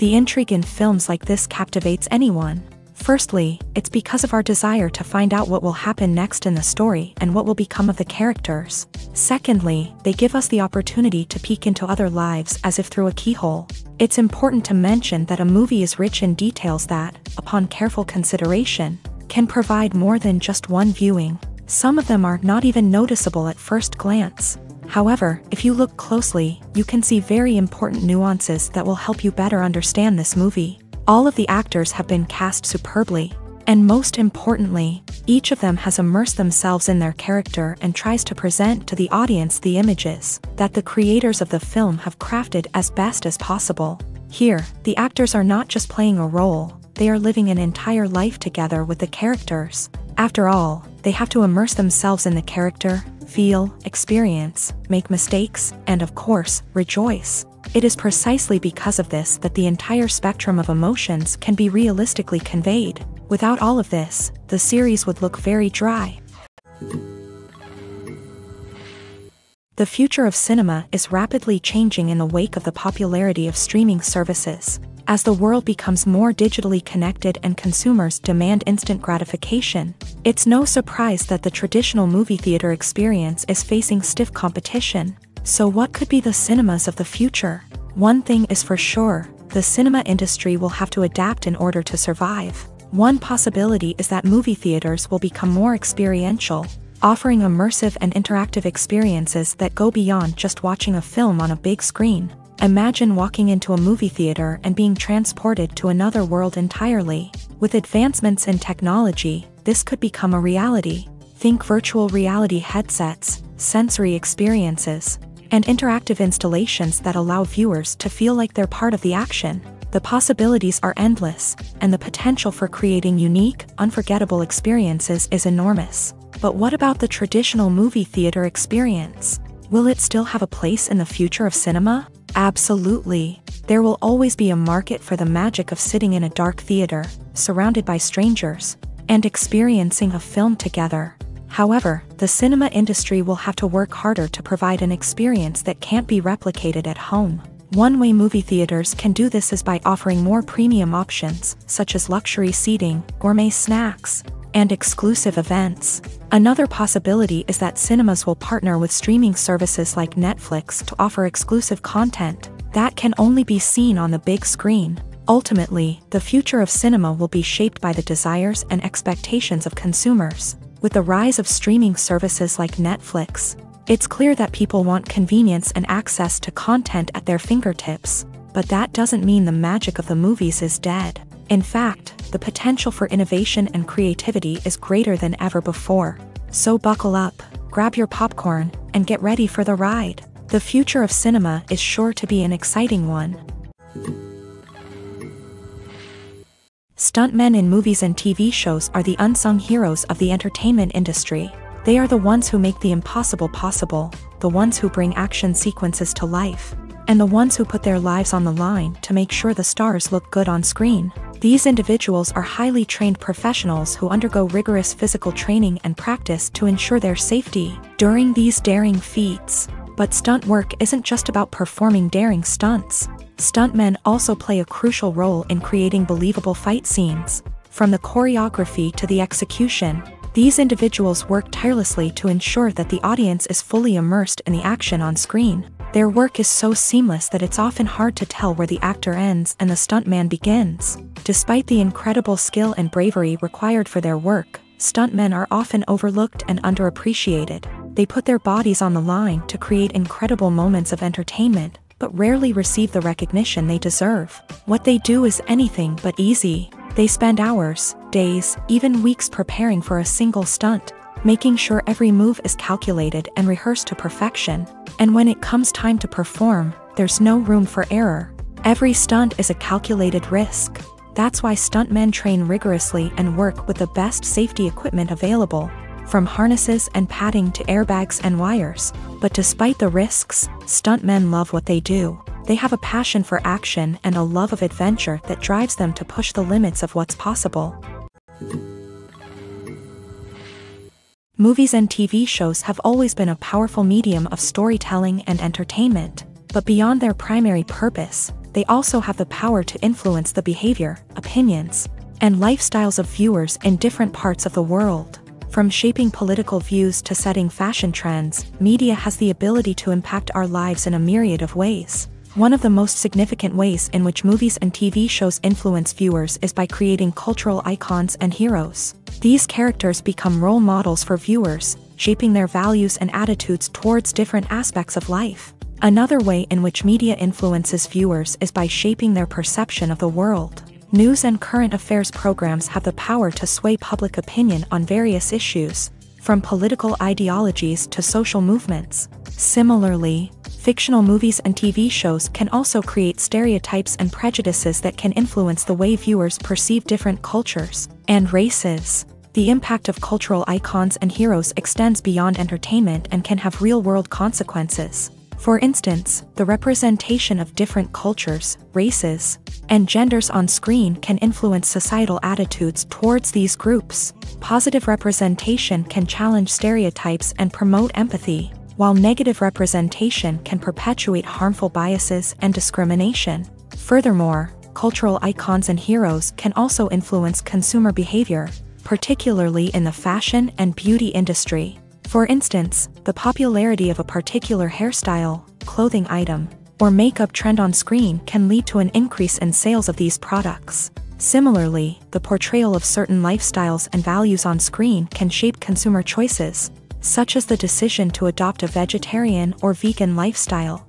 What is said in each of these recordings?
The intrigue in films like this captivates anyone. Firstly, it's because of our desire to find out what will happen next in the story and what will become of the characters. Secondly, they give us the opportunity to peek into other lives as if through a keyhole. It's important to mention that a movie is rich in details that, upon careful consideration, can provide more than just one viewing. Some of them are not even noticeable at first glance. However, if you look closely, you can see very important nuances that will help you better understand this movie. All of the actors have been cast superbly. And most importantly, each of them has immersed themselves in their character and tries to present to the audience the images that the creators of the film have crafted as best as possible. Here, the actors are not just playing a role, they are living an entire life together with the characters. After all, they have to immerse themselves in the character, feel, experience, make mistakes, and of course, rejoice. It is precisely because of this that the entire spectrum of emotions can be realistically conveyed. Without all of this, the series would look very dry. The future of cinema is rapidly changing in the wake of the popularity of streaming services. As the world becomes more digitally connected and consumers demand instant gratification, it's no surprise that the traditional movie theater experience is facing stiff competition. So what could be the cinemas of the future? One thing is for sure, the cinema industry will have to adapt in order to survive. One possibility is that movie theaters will become more experiential, offering immersive and interactive experiences that go beyond just watching a film on a big screen. Imagine walking into a movie theater and being transported to another world entirely. With advancements in technology, this could become a reality. Think virtual reality headsets, sensory experiences, and interactive installations that allow viewers to feel like they're part of the action. The possibilities are endless, and the potential for creating unique, unforgettable experiences is enormous. But what about the traditional movie theater experience? Will it still have a place in the future of cinema? Absolutely. There will always be a market for the magic of sitting in a dark theater, surrounded by strangers, and experiencing a film together. However, the cinema industry will have to work harder to provide an experience that can't be replicated at home. One way movie theaters can do this is by offering more premium options, such as luxury seating, gourmet snacks, and exclusive events. Another possibility is that cinemas will partner with streaming services like Netflix to offer exclusive content that can only be seen on the big screen. Ultimately, the future of cinema will be shaped by the desires and expectations of consumers. With the rise of streaming services like Netflix, it's clear that people want convenience and access to content at their fingertips. But that doesn't mean the magic of the movies is dead. In fact, the potential for innovation and creativity is greater than ever before. So buckle up, grab your popcorn, and get ready for the ride. The future of cinema is sure to be an exciting one. Stuntmen in movies and TV shows are the unsung heroes of the entertainment industry. They are the ones who make the impossible possible, the ones who bring action sequences to life, and the ones who put their lives on the line to make sure the stars look good on screen. These individuals are highly trained professionals who undergo rigorous physical training and practice to ensure their safety during these daring feats. But stunt work isn't just about performing daring stunts. Stuntmen also play a crucial role in creating believable fight scenes. From the choreography to the execution, these individuals work tirelessly to ensure that the audience is fully immersed in the action on screen. Their work is so seamless that it's often hard to tell where the actor ends and the stuntman begins. Despite the incredible skill and bravery required for their work, stuntmen are often overlooked and underappreciated. They put their bodies on the line to create incredible moments of entertainment, but rarely receive the recognition they deserve. What they do is anything but easy. They spend hours, days, even weeks preparing for a single stunt, making sure every move is calculated and rehearsed to perfection. And when it comes time to perform, there's no room for error. Every stunt is a calculated risk. That's why stuntmen train rigorously and work with the best safety equipment available, from harnesses and padding to airbags and wires. But despite the risks, stuntmen love what they do. They have a passion for action and a love of adventure that drives them to push the limits of what's possible. Movies and TV shows have always been a powerful medium of storytelling and entertainment. But beyond their primary purpose, they also have the power to influence the behavior, opinions, and lifestyles of viewers in different parts of the world. From shaping political views to setting fashion trends, media has the ability to impact our lives in a myriad of ways. One of the most significant ways in which movies and TV shows influence viewers is by creating cultural icons and heroes. These characters become role models for viewers, shaping their values and attitudes towards different aspects of life. Another way in which media influences viewers is by shaping their perception of the world. News and current affairs programs have the power to sway public opinion on various issues, from political ideologies to social movements. Similarly, fictional movies and TV shows can also create stereotypes and prejudices that can influence the way viewers perceive different cultures and races. The impact of cultural icons and heroes extends beyond entertainment and can have real-world consequences. For instance, the representation of different cultures, races, and genders on screen can influence societal attitudes towards these groups. Positive representation can challenge stereotypes and promote empathy, while negative representation can perpetuate harmful biases and discrimination. Furthermore, cultural icons and heroes can also influence consumer behavior, particularly in the fashion and beauty industry. For instance, the popularity of a particular hairstyle, clothing item, or makeup trend on screen can lead to an increase in sales of these products. Similarly, the portrayal of certain lifestyles and values on screen can shape consumer choices, such as the decision to adopt a vegetarian or vegan lifestyle.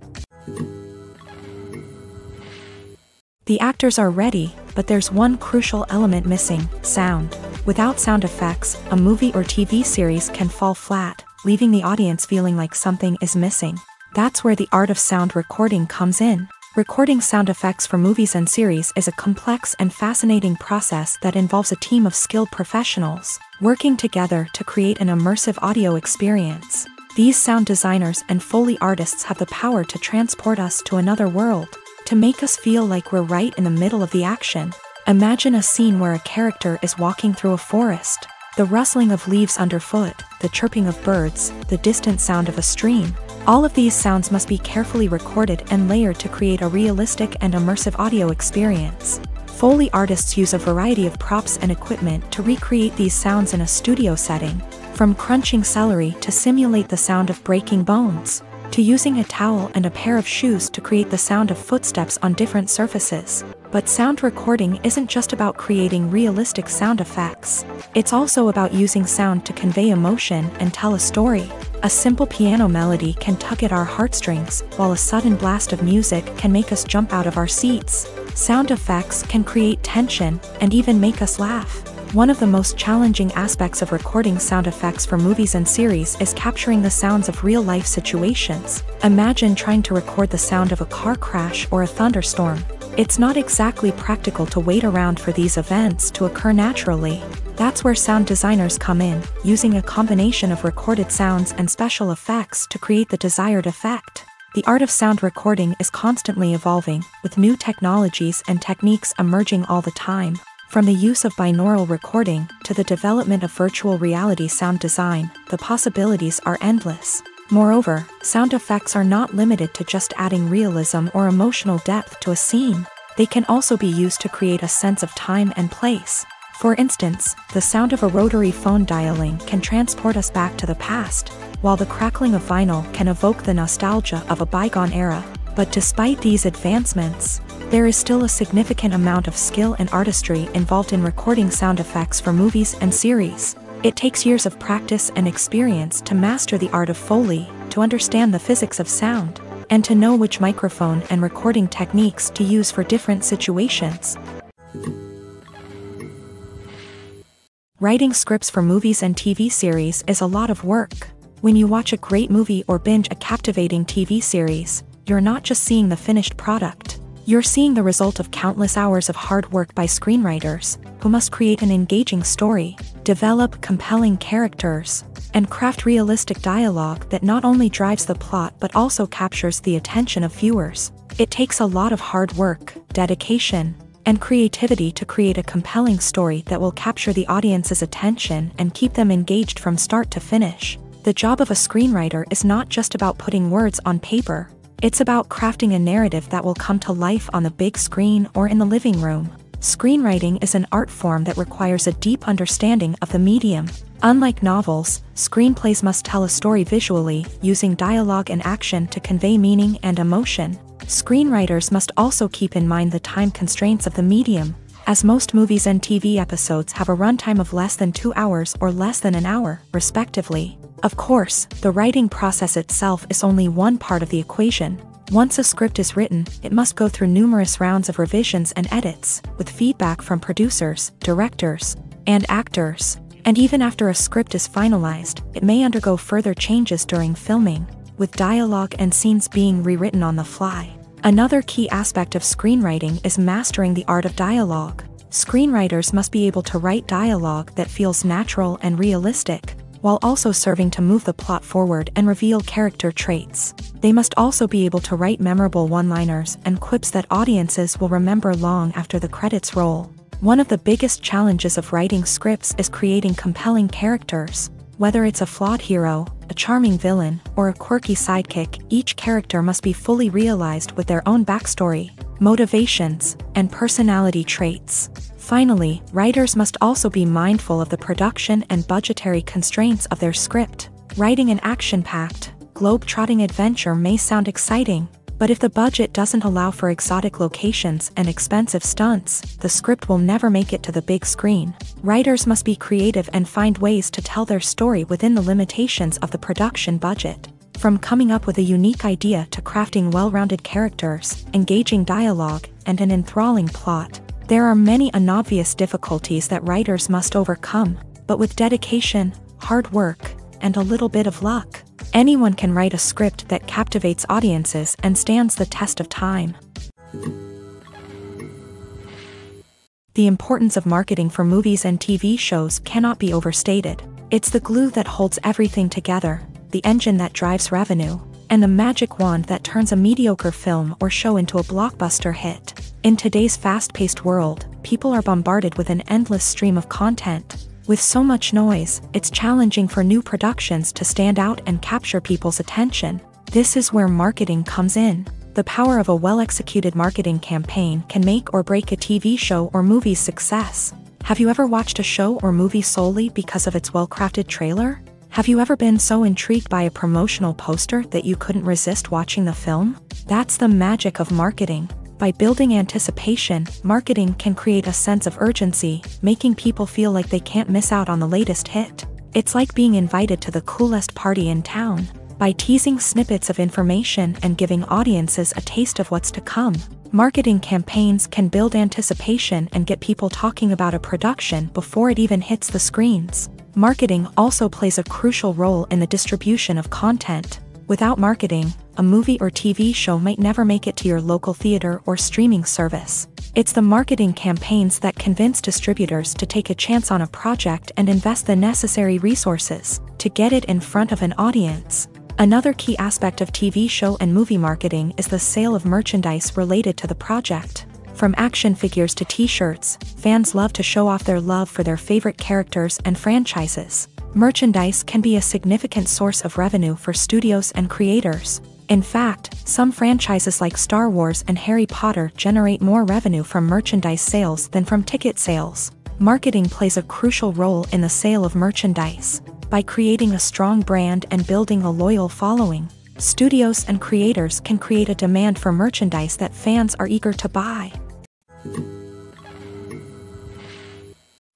The actors are ready, but there's one crucial element missing: sound. Without sound effects, a movie or TV series can fall flat, leaving the audience feeling like something is missing. That's where the art of sound recording comes in. Recording sound effects for movies and series is a complex and fascinating process that involves a team of skilled professionals working together to create an immersive audio experience. These sound designers and Foley artists have the power to transport us to another world, to make us feel like we're right in the middle of the action. Imagine a scene where a character is walking through a forest. The rustling of leaves underfoot, the chirping of birds, the distant sound of a stream. All of these sounds must be carefully recorded and layered to create a realistic and immersive audio experience. Foley artists use a variety of props and equipment to recreate these sounds in a studio setting, from crunching celery to simulate the sound of breaking bones, to using a towel and a pair of shoes to create the sound of footsteps on different surfaces. But sound recording isn't just about creating realistic sound effects. It's also about using sound to convey emotion and tell a story. A simple piano melody can tug at our heartstrings, while a sudden blast of music can make us jump out of our seats. Sound effects can create tension and even make us laugh. One of the most challenging aspects of recording sound effects for movies and series is capturing the sounds of real-life situations. Imagine trying to record the sound of a car crash or a thunderstorm. It's not exactly practical to wait around for these events to occur naturally. That's where sound designers come in, using a combination of recorded sounds and special effects to create the desired effect. The art of sound recording is constantly evolving, with new technologies and techniques emerging all the time. From the use of binaural recording to the development of virtual reality sound design, the possibilities are endless. Moreover, sound effects are not limited to just adding realism or emotional depth to a scene. They can also be used to create a sense of time and place. For instance, the sound of a rotary phone dialing can transport us back to the past, while the crackling of vinyl can evoke the nostalgia of a bygone era. But despite these advancements, there is still a significant amount of skill and artistry involved in recording sound effects for movies and series. It takes years of practice and experience to master the art of Foley, to understand the physics of sound, and to know which microphone and recording techniques to use for different situations. Writing scripts for movies and TV series is a lot of work. When you watch a great movie or binge a captivating TV series, you're not just seeing the finished product. You're seeing the result of countless hours of hard work by screenwriters, who must create an engaging story, develop compelling characters, and craft realistic dialogue that not only drives the plot but also captures the attention of viewers. It takes a lot of hard work, dedication, and creativity to create a compelling story that will capture the audience's attention and keep them engaged from start to finish. The job of a screenwriter is not just about putting words on paper. It's about crafting a narrative that will come to life on the big screen or in the living room. Screenwriting is an art form that requires a deep understanding of the medium. Unlike novels, screenplays must tell a story visually, using dialogue and action to convey meaning and emotion. Screenwriters must also keep in mind the time constraints of the medium, as most movies and TV episodes have a runtime of less than 2 hours or less than an hour, respectively. Of course, the writing process itself is only one part of the equation. Once a script is written, it must go through numerous rounds of revisions and edits, with feedback from producers, directors, and actors. And even after a script is finalized, it may undergo further changes during filming, with dialogue and scenes being rewritten on the fly. Another key aspect of screenwriting is mastering the art of dialogue. Screenwriters must be able to write dialogue that feels natural and realistic, while also serving to move the plot forward and reveal character traits. They must also be able to write memorable one-liners and quips that audiences will remember long after the credits roll. One of the biggest challenges of writing scripts is creating compelling characters. Whether it's a flawed hero, a charming villain, or a quirky sidekick, each character must be fully realized with their own backstory, motivations, and personality traits. Finally, writers must also be mindful of the production and budgetary constraints of their script. Writing an action-packed, globe-trotting adventure may sound exciting, but if the budget doesn't allow for exotic locations and expensive stunts, the script will never make it to the big screen. Writers must be creative and find ways to tell their story within the limitations of the production budget. From coming up with a unique idea to crafting well-rounded characters, engaging dialogue, and an enthralling plot, there are many unobvious difficulties that writers must overcome, but with dedication, hard work, and a little bit of luck, anyone can write a script that captivates audiences and stands the test of time. The importance of marketing for movies and TV shows cannot be overstated. It's the glue that holds everything together, the engine that drives revenue, and the magic wand that turns a mediocre film or show into a blockbuster hit. In today's fast-paced world, people are bombarded with an endless stream of content. With so much noise, it's challenging for new productions to stand out and capture people's attention. This is where marketing comes in. The power of a well-executed marketing campaign can make or break a TV show or movie's success. Have you ever watched a show or movie solely because of its well-crafted trailer? Have you ever been so intrigued by a promotional poster that you couldn't resist watching the film? That's the magic of marketing. By building anticipation, marketing can create a sense of urgency, making people feel like they can't miss out on the latest hit. It's like being invited to the coolest party in town. By teasing snippets of information and giving audiences a taste of what's to come, marketing campaigns can build anticipation and get people talking about a production before it even hits the screens. Marketing also plays a crucial role in the distribution of content. Without marketing, a movie or TV show might never make it to your local theater or streaming service. It's the marketing campaigns that convince distributors to take a chance on a project and invest the necessary resources to get it in front of an audience. Another key aspect of TV show and movie marketing is the sale of merchandise related to the project. From action figures to t-shirts, fans love to show off their love for their favorite characters and franchises. Merchandise can be a significant source of revenue for studios and creators. In fact, some franchises like Star Wars and Harry Potter generate more revenue from merchandise sales than from ticket sales. Marketing plays a crucial role in the sale of merchandise. By creating a strong brand and building a loyal following, studios and creators can create a demand for merchandise that fans are eager to buy.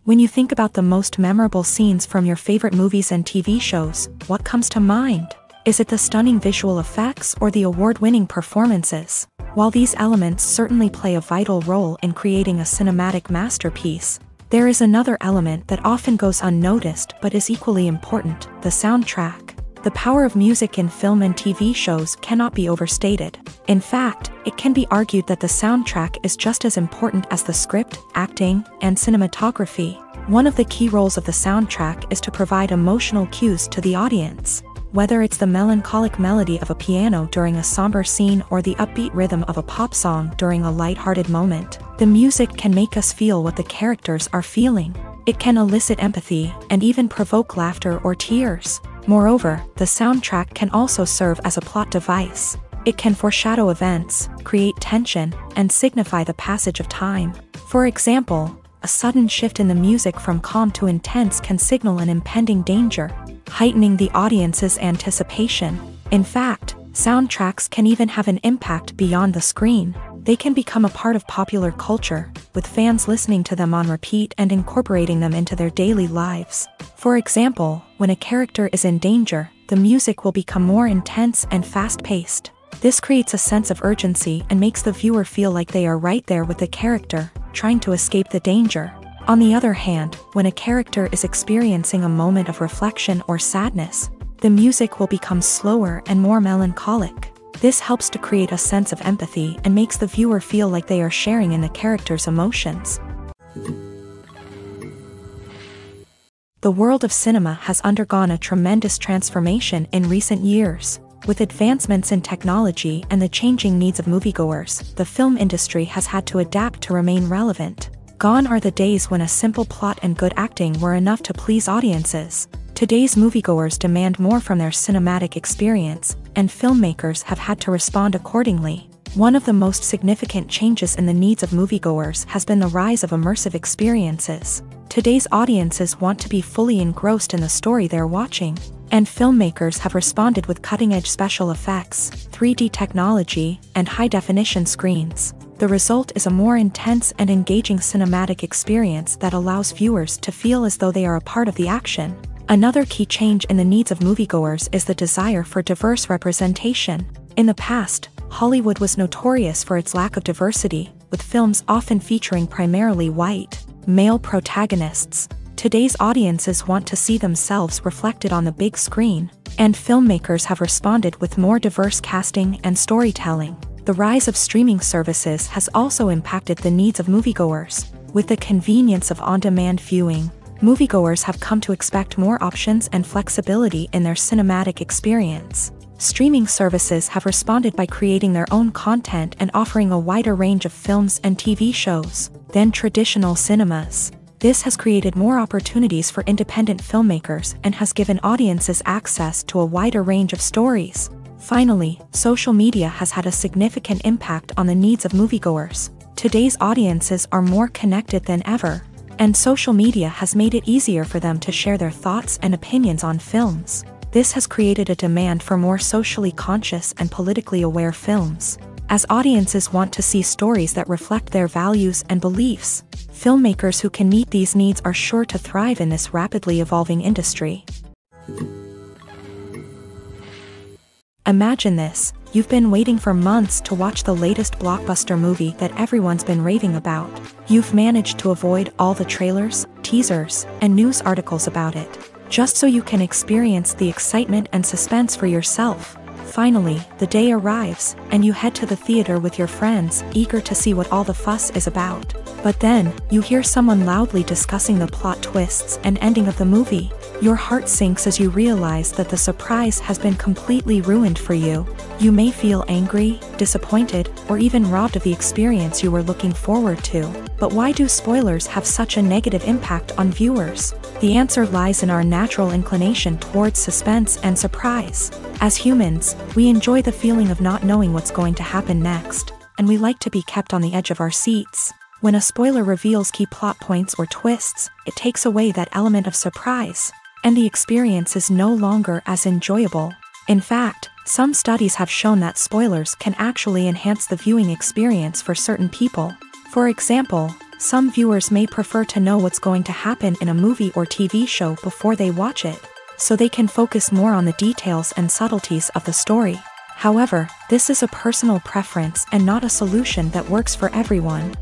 When you think about the most memorable scenes from your favorite movies and TV shows, what comes to mind? Is it the stunning visual effects or the award-winning performances? While these elements certainly play a vital role in creating a cinematic masterpiece, there is another element that often goes unnoticed but is equally important: the soundtrack. The power of music in film and TV shows cannot be overstated. In fact, it can be argued that the soundtrack is just as important as the script, acting, and cinematography. One of the key roles of the soundtrack is to provide emotional cues to the audience. Whether it's the melancholic melody of a piano during a somber scene or the upbeat rhythm of a pop song during a light-hearted moment, the music can make us feel what the characters are feeling. It can elicit empathy and even provoke laughter or tears. Moreover, the soundtrack can also serve as a plot device. It can foreshadow events, create tension, and signify the passage of time. For example, a sudden shift in the music from calm to intense can signal an impending danger, heightening the audience's anticipation. In fact, soundtracks can even have an impact beyond the screen. They can become a part of popular culture, with fans listening to them on repeat and incorporating them into their daily lives. For example, when a character is in danger, the music will become more intense and fast-paced. This creates a sense of urgency and makes the viewer feel like they are right there with the character, trying to escape the danger. On the other hand, when a character is experiencing a moment of reflection or sadness, the music will become slower and more melancholic. This helps to create a sense of empathy and makes the viewer feel like they are sharing in the character's emotions. The world of cinema has undergone a tremendous transformation in recent years. With advancements in technology and the changing needs of moviegoers, the film industry has had to adapt to remain relevant. Gone are the days when a simple plot and good acting were enough to please audiences. Today's moviegoers demand more from their cinematic experience, and filmmakers have had to respond accordingly. One of the most significant changes in the needs of moviegoers has been the rise of immersive experiences. Today's audiences want to be fully engrossed in the story they're watching, and filmmakers have responded with cutting-edge special effects, 3D technology, and high-definition screens. The result is a more intense and engaging cinematic experience that allows viewers to feel as though they are a part of the action. Another key change in the needs of moviegoers is the desire for diverse representation. In the past, Hollywood was notorious for its lack of diversity, with films often featuring primarily white, male protagonists. Today's audiences want to see themselves reflected on the big screen, and filmmakers have responded with more diverse casting and storytelling. The rise of streaming services has also impacted the needs of moviegoers. With the convenience of on-demand viewing, moviegoers have come to expect more options and flexibility in their cinematic experience. Streaming services have responded by creating their own content and offering a wider range of films and TV shows than traditional cinemas. This has created more opportunities for independent filmmakers and has given audiences access to a wider range of stories. Finally, social media has had a significant impact on the needs of moviegoers. Today's audiences are more connected than ever, and social media has made it easier for them to share their thoughts and opinions on films. This has created a demand for more socially conscious and politically aware films. As audiences want to see stories that reflect their values and beliefs, filmmakers who can meet these needs are sure to thrive in this rapidly evolving industry. Imagine this: you've been waiting for months to watch the latest blockbuster movie that everyone's been raving about. You've managed to avoid all the trailers, teasers, and news articles about it, just so you can experience the excitement and suspense for yourself. Finally, the day arrives, and you head to the theater with your friends, eager to see what all the fuss is about. But then, you hear someone loudly discussing the plot twists and ending of the movie. Your heart sinks as you realize that the surprise has been completely ruined for you. You may feel angry, disappointed, or even robbed of the experience you were looking forward to. But why do spoilers have such a negative impact on viewers? The answer lies in our natural inclination towards suspense and surprise. As humans, we enjoy the feeling of not knowing what's going to happen next, and we like to be kept on the edge of our seats. When a spoiler reveals key plot points or twists, it takes away that element of surprise, and the experience is no longer as enjoyable. In fact, some studies have shown that spoilers can actually enhance the viewing experience for certain people. For example, some viewers may prefer to know what's going to happen in a movie or TV show before they watch it, so they can focus more on the details and subtleties of the story. However, this is a personal preference and not a solution that works for everyone.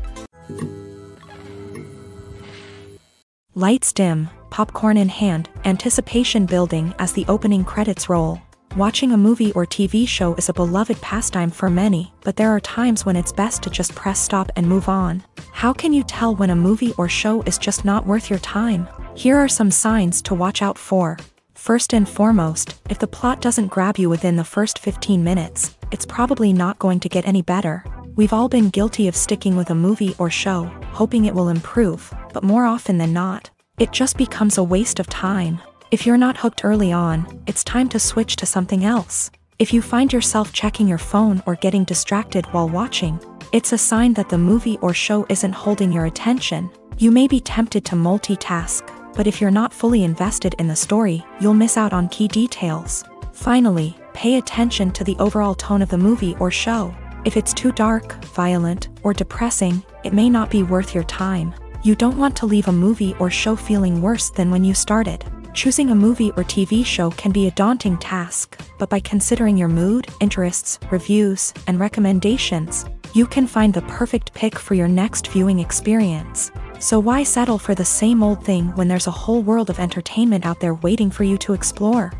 Lights dim, popcorn in hand, anticipation building as the opening credits roll. Watching a movie or TV show is a beloved pastime for many, but there are times when it's best to just press stop and move on. How can you tell when a movie or show is just not worth your time? Here are some signs to watch out for. First and foremost, if the plot doesn't grab you within the first 15 minutes, it's probably not going to get any better. We've all been guilty of sticking with a movie or show, hoping it will improve, but more often than not, it just becomes a waste of time. If you're not hooked early on, it's time to switch to something else. If you find yourself checking your phone or getting distracted while watching, it's a sign that the movie or show isn't holding your attention. You may be tempted to multitask, but if you're not fully invested in the story, you'll miss out on key details. Finally, pay attention to the overall tone of the movie or show. If it's too dark, violent, or depressing, it may not be worth your time. You don't want to leave a movie or show feeling worse than when you started. Choosing a movie or TV show can be a daunting task, but by considering your mood, interests, reviews, and recommendations, you can find the perfect pick for your next viewing experience. So why settle for the same old thing when there's a whole world of entertainment out there waiting for you to explore?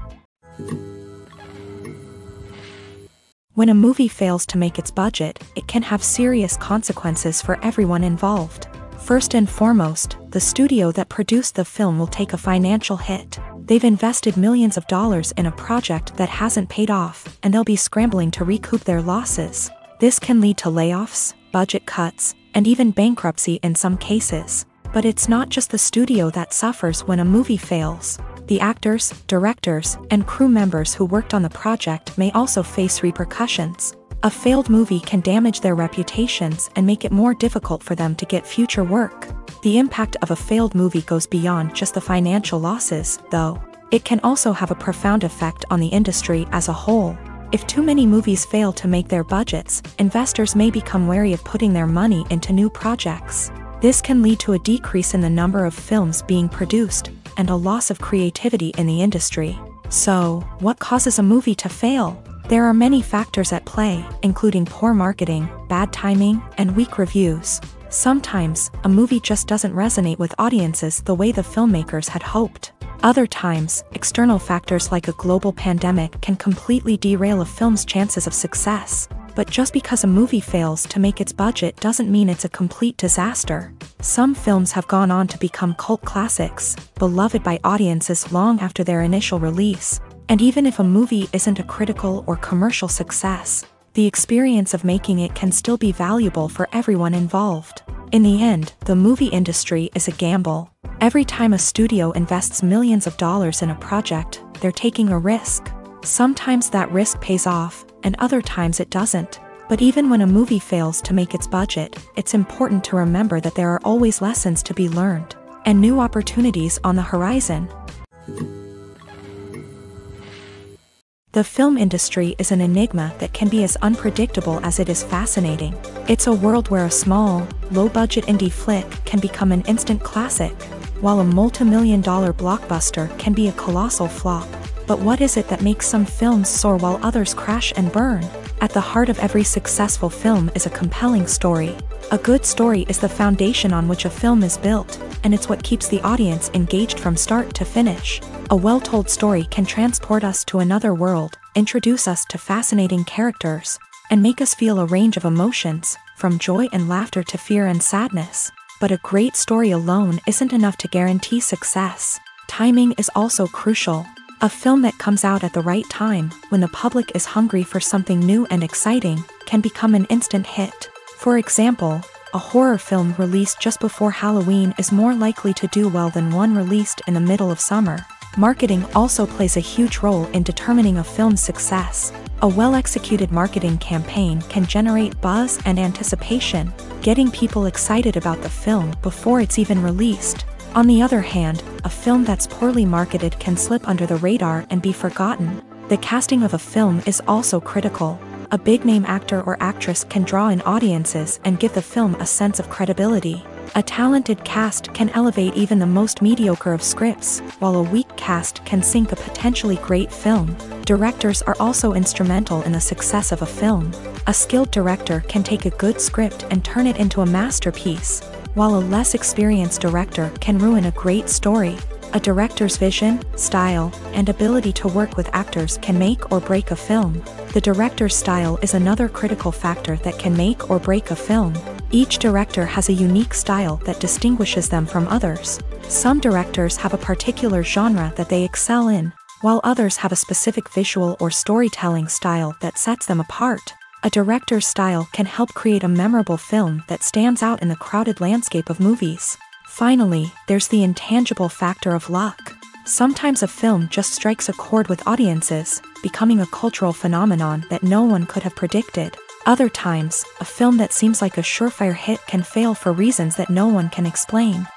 When a movie fails to make its budget, it can have serious consequences for everyone involved. First and foremost, the studio that produced the film will take a financial hit. They've invested millions of dollars in a project that hasn't paid off, and they'll be scrambling to recoup their losses. This can lead to layoffs, budget cuts, and even bankruptcy in some cases. But it's not just the studio that suffers when a movie fails. The actors, directors, and crew members who worked on the project may also face repercussions. A failed movie can damage their reputations and make it more difficult for them to get future work. The impact of a failed movie goes beyond just the financial losses, though. It can also have a profound effect on the industry as a whole. If too many movies fail to make their budgets, investors may become wary of putting their money into new projects. This can lead to a decrease in the number of films being produced, and a loss of creativity in the industry. So, what causes a movie to fail? There are many factors at play, including poor marketing, bad timing, and weak reviews. Sometimes, a movie just doesn't resonate with audiences the way the filmmakers had hoped. Other times, external factors like a global pandemic can completely derail a film's chances of success. But just because a movie fails to make its budget doesn't mean it's a complete disaster. Some films have gone on to become cult classics, beloved by audiences long after their initial release. And even if a movie isn't a critical or commercial success, the experience of making it can still be valuable for everyone involved. In the end, the movie industry is a gamble. Every time a studio invests millions of dollars in a project, they're taking a risk. Sometimes that risk pays off, and other times it doesn't. But even when a movie fails to make its budget, it's important to remember that there are always lessons to be learned, and new opportunities on the horizon. The film industry is an enigma that can be as unpredictable as it is fascinating. It's a world where a small, low-budget indie flick can become an instant classic, while a multi-million-dollar blockbuster can be a colossal flop. But what is it that makes some films soar while others crash and burn? At the heart of every successful film is a compelling story. A good story is the foundation on which a film is built, and it's what keeps the audience engaged from start to finish. A well-told story can transport us to another world, introduce us to fascinating characters, and make us feel a range of emotions, from joy and laughter to fear and sadness. But a great story alone isn't enough to guarantee success. Timing is also crucial. A film that comes out at the right time, when the public is hungry for something new and exciting, can become an instant hit. For example, a horror film released just before Halloween is more likely to do well than one released in the middle of summer. Marketing also plays a huge role in determining a film's success. A well-executed marketing campaign can generate buzz and anticipation, getting people excited about the film before it's even released. On the other hand, a film that's poorly marketed can slip under the radar and be forgotten. The casting of a film is also critical. A big-name actor or actress can draw in audiences and give the film a sense of credibility. A talented cast can elevate even the most mediocre of scripts, while a weak cast can sink a potentially great film. Directors are also instrumental in the success of a film. A skilled director can take a good script and turn it into a masterpiece, while a less experienced director can ruin a great story. A director's vision, style, and ability to work with actors can make or break a film. The director's style is another critical factor that can make or break a film. Each director has a unique style that distinguishes them from others. Some directors have a particular genre that they excel in, while others have a specific visual or storytelling style that sets them apart. A director's style can help create a memorable film that stands out in the crowded landscape of movies. Finally, there's the intangible factor of luck. Sometimes a film just strikes a chord with audiences, becoming a cultural phenomenon that no one could have predicted. Other times, a film that seems like a surefire hit can fail for reasons that no one can explain.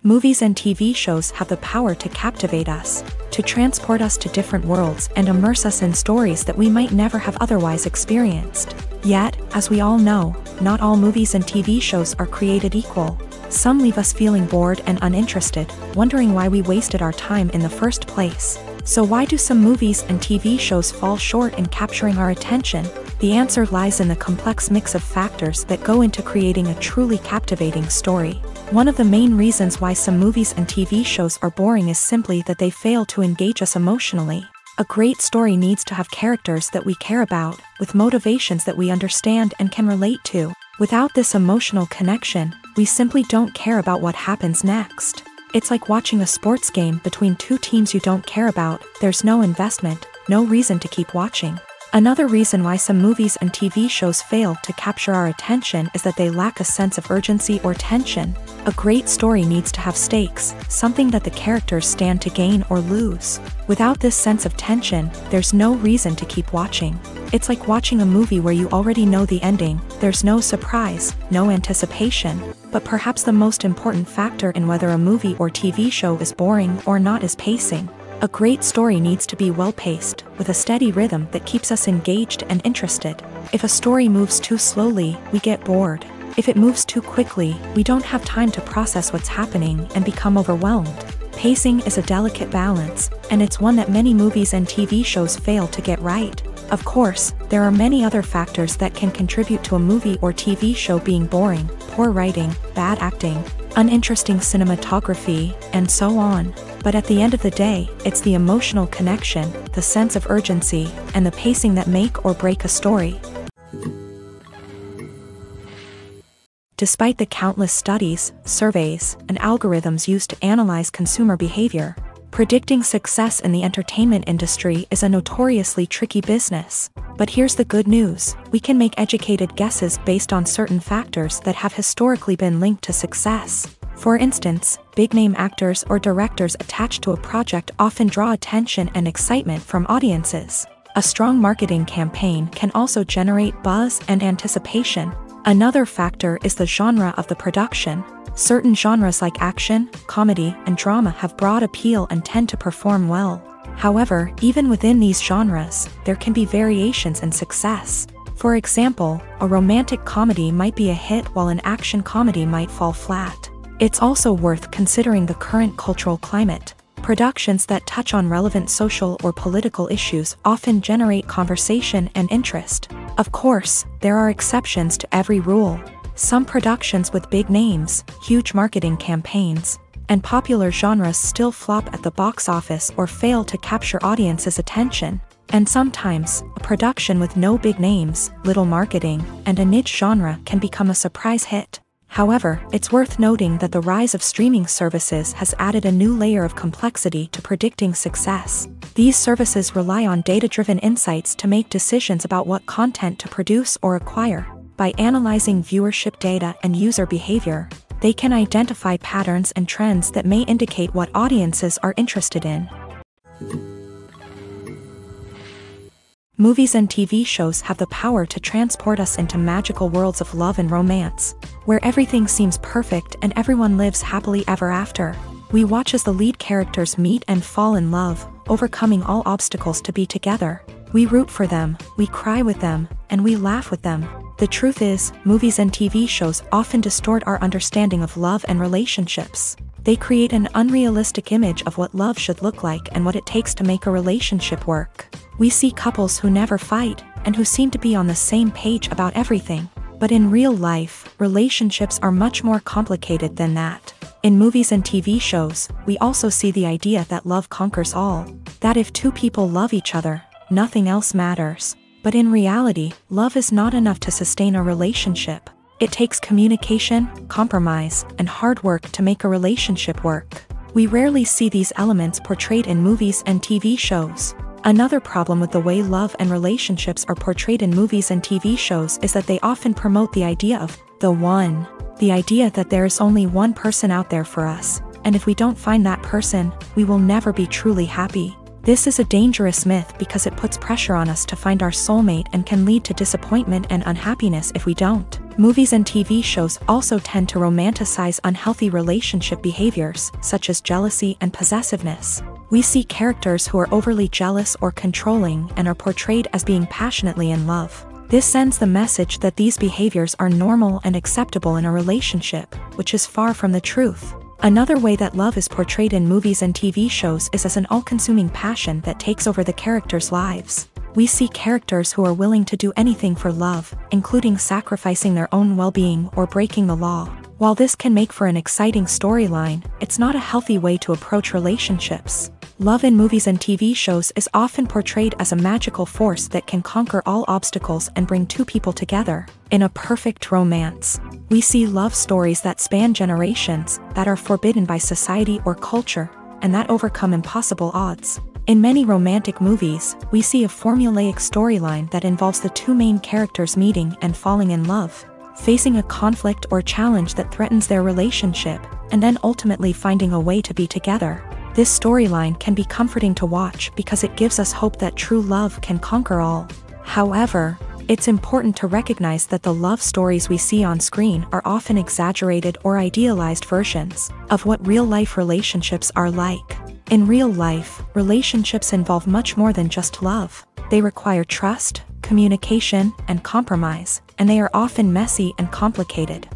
Movies and TV shows have the power to captivate us, to transport us to different worlds and immerse us in stories that we might never have otherwise experienced. Yet, as we all know, not all movies and TV shows are created equal. Some leave us feeling bored and uninterested, wondering why we wasted our time in the first place. So why do some movies and TV shows fall short in capturing our attention? The answer lies in the complex mix of factors that go into creating a truly captivating story. One of the main reasons why some movies and TV shows are boring is simply that they fail to engage us emotionally. A great story needs to have characters that we care about, with motivations that we understand and can relate to. Without this emotional connection, we simply don't care about what happens next. It's like watching a sports game between two teams you don't care about. There's no investment, no reason to keep watching. Another reason why some movies and TV shows fail to capture our attention is that they lack a sense of urgency or tension. A great story needs to have stakes, something that the characters stand to gain or lose. Without this sense of tension, there's no reason to keep watching. It's like watching a movie where you already know the ending. There's no surprise, no anticipation. But perhaps the most important factor in whether a movie or TV show is boring or not is pacing. A great story needs to be well-paced, with a steady rhythm that keeps us engaged and interested. If a story moves too slowly, we get bored. If it moves too quickly, we don't have time to process what's happening and become overwhelmed. Pacing is a delicate balance, and it's one that many movies and TV shows fail to get right. Of course, there are many other factors that can contribute to a movie or TV show being boring: poor writing, bad acting, uninteresting cinematography, and so on. But at the end of the day, it's the emotional connection, the sense of urgency, and the pacing that make or break a story. Despite the countless studies, surveys, and algorithms used to analyze consumer behavior, predicting success in the entertainment industry is a notoriously tricky business. But here's the good news: we can make educated guesses based on certain factors that have historically been linked to success. For instance, big-name actors or directors attached to a project often draw attention and excitement from audiences. A strong marketing campaign can also generate buzz and anticipation. Another factor is the genre of the production. Certain genres like action, comedy, and drama have broad appeal and tend to perform well. However, even within these genres, there can be variations in success. For example, a romantic comedy might be a hit while an action comedy might fall flat. It's also worth considering the current cultural climate. Productions that touch on relevant social or political issues often generate conversation and interest. Of course, there are exceptions to every rule. Some productions with big names, huge marketing campaigns, and popular genres still flop at the box office or fail to capture audiences' attention. And sometimes, a production with no big names, little marketing, and a niche genre can become a surprise hit. However, it's worth noting that the rise of streaming services has added a new layer of complexity to predicting success. These services rely on data-driven insights to make decisions about what content to produce or acquire. By analyzing viewership data and user behavior, they can identify patterns and trends that may indicate what audiences are interested in. Movies and TV shows have the power to transport us into magical worlds of love and romance, where everything seems perfect and everyone lives happily ever after. We watch as the lead characters meet and fall in love, overcoming all obstacles to be together. We root for them, we cry with them, and we laugh with them. The truth is, movies and TV shows often distort our understanding of love and relationships. They create an unrealistic image of what love should look like and what it takes to make a relationship work. We see couples who never fight, and who seem to be on the same page about everything. But in real life, relationships are much more complicated than that. In movies and TV shows, we also see the idea that love conquers all. That if two people love each other, nothing else matters. But in reality, love is not enough to sustain a relationship. It takes communication, compromise, and hard work to make a relationship work. We rarely see these elements portrayed in movies and TV shows. Another problem with the way love and relationships are portrayed in movies and TV shows is that they often promote the idea of the one. The idea that there is only one person out there for us, and if we don't find that person, we will never be truly happy. This is a dangerous myth because it puts pressure on us to find our soulmate and can lead to disappointment and unhappiness if we don't. Movies and TV shows also tend to romanticize unhealthy relationship behaviors, such as jealousy and possessiveness. We see characters who are overly jealous or controlling and are portrayed as being passionately in love. This sends the message that these behaviors are normal and acceptable in a relationship, which is far from the truth. Another way that love is portrayed in movies and TV shows is as an all-consuming passion that takes over the characters' lives. We see characters who are willing to do anything for love, including sacrificing their own well-being or breaking the law. While this can make for an exciting storyline, it's not a healthy way to approach relationships. Love in movies and TV shows is often portrayed as a magical force that can conquer all obstacles and bring two people together. In a perfect romance, we see love stories that span generations, that are forbidden by society or culture, and that overcome impossible odds. In many romantic movies, we see a formulaic storyline that involves the two main characters meeting and falling in love, facing a conflict or challenge that threatens their relationship, and then ultimately finding a way to be together. This storyline can be comforting to watch because it gives us hope that true love can conquer all. However, it's important to recognize that the love stories we see on screen are often exaggerated or idealized versions of what real-life relationships are like. In real life, relationships involve much more than just love. They require trust, communication, and compromise, and they are often messy and complicated.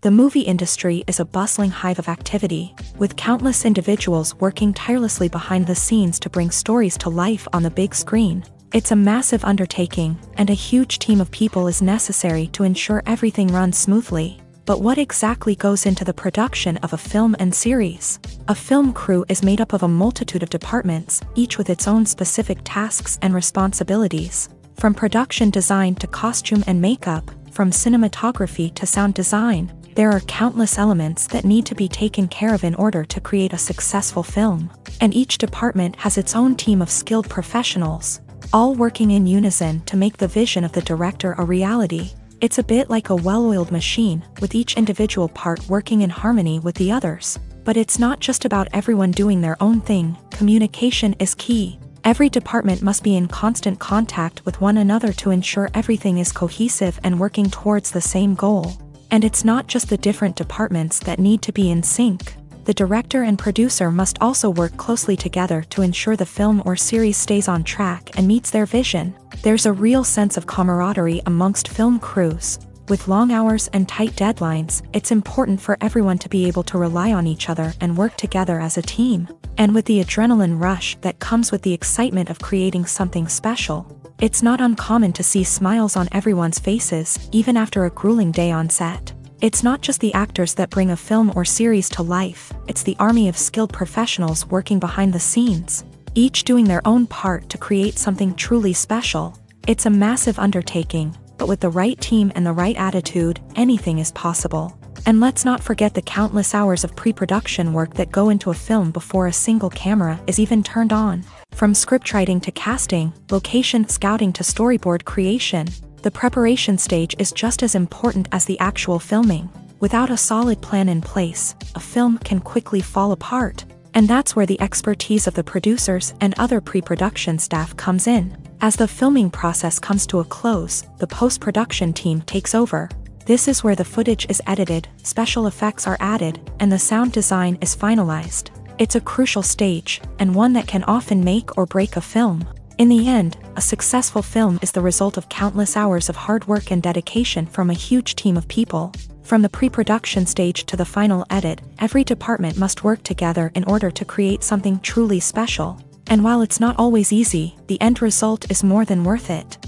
The movie industry is a bustling hive of activity, with countless individuals working tirelessly behind the scenes to bring stories to life on the big screen. It's a massive undertaking, and a huge team of people is necessary to ensure everything runs smoothly. But what exactly goes into the production of a film and series? A film crew is made up of a multitude of departments, each with its own specific tasks and responsibilities. From production design to costume and makeup, from cinematography to sound design, there are countless elements that need to be taken care of in order to create a successful film. And each department has its own team of skilled professionals, all working in unison to make the vision of the director a reality. It's a bit like a well-oiled machine, with each individual part working in harmony with the others. But it's not just about everyone doing their own thing. Communication is key. Every department must be in constant contact with one another to ensure everything is cohesive and working towards the same goal. And it's not just the different departments that need to be in sync. The director and producer must also work closely together to ensure the film or series stays on track and meets their vision. There's a real sense of camaraderie amongst film crews. With long hours and tight deadlines, it's important for everyone to be able to rely on each other and work together as a team. And with the adrenaline rush that comes with the excitement of creating something special, it's not uncommon to see smiles on everyone's faces, even after a grueling day on set. It's not just the actors that bring a film or series to life, it's the army of skilled professionals working behind the scenes, each doing their own part to create something truly special. It's a massive undertaking, but with the right team and the right attitude, anything is possible. And let's not forget the countless hours of pre-production work that go into a film before a single camera is even turned on. From scriptwriting to casting, location scouting to storyboard creation, the preparation stage is just as important as the actual filming. Without a solid plan in place, a film can quickly fall apart. And that's where the expertise of the producers and other pre-production staff comes in. As the filming process comes to a close, the post-production team takes over. This is where the footage is edited, special effects are added, and the sound design is finalized. It's a crucial stage, and one that can often make or break a film. In the end, a successful film is the result of countless hours of hard work and dedication from a huge team of people. From the pre-production stage to the final edit, every department must work together in order to create something truly special. And while it's not always easy, the end result is more than worth it.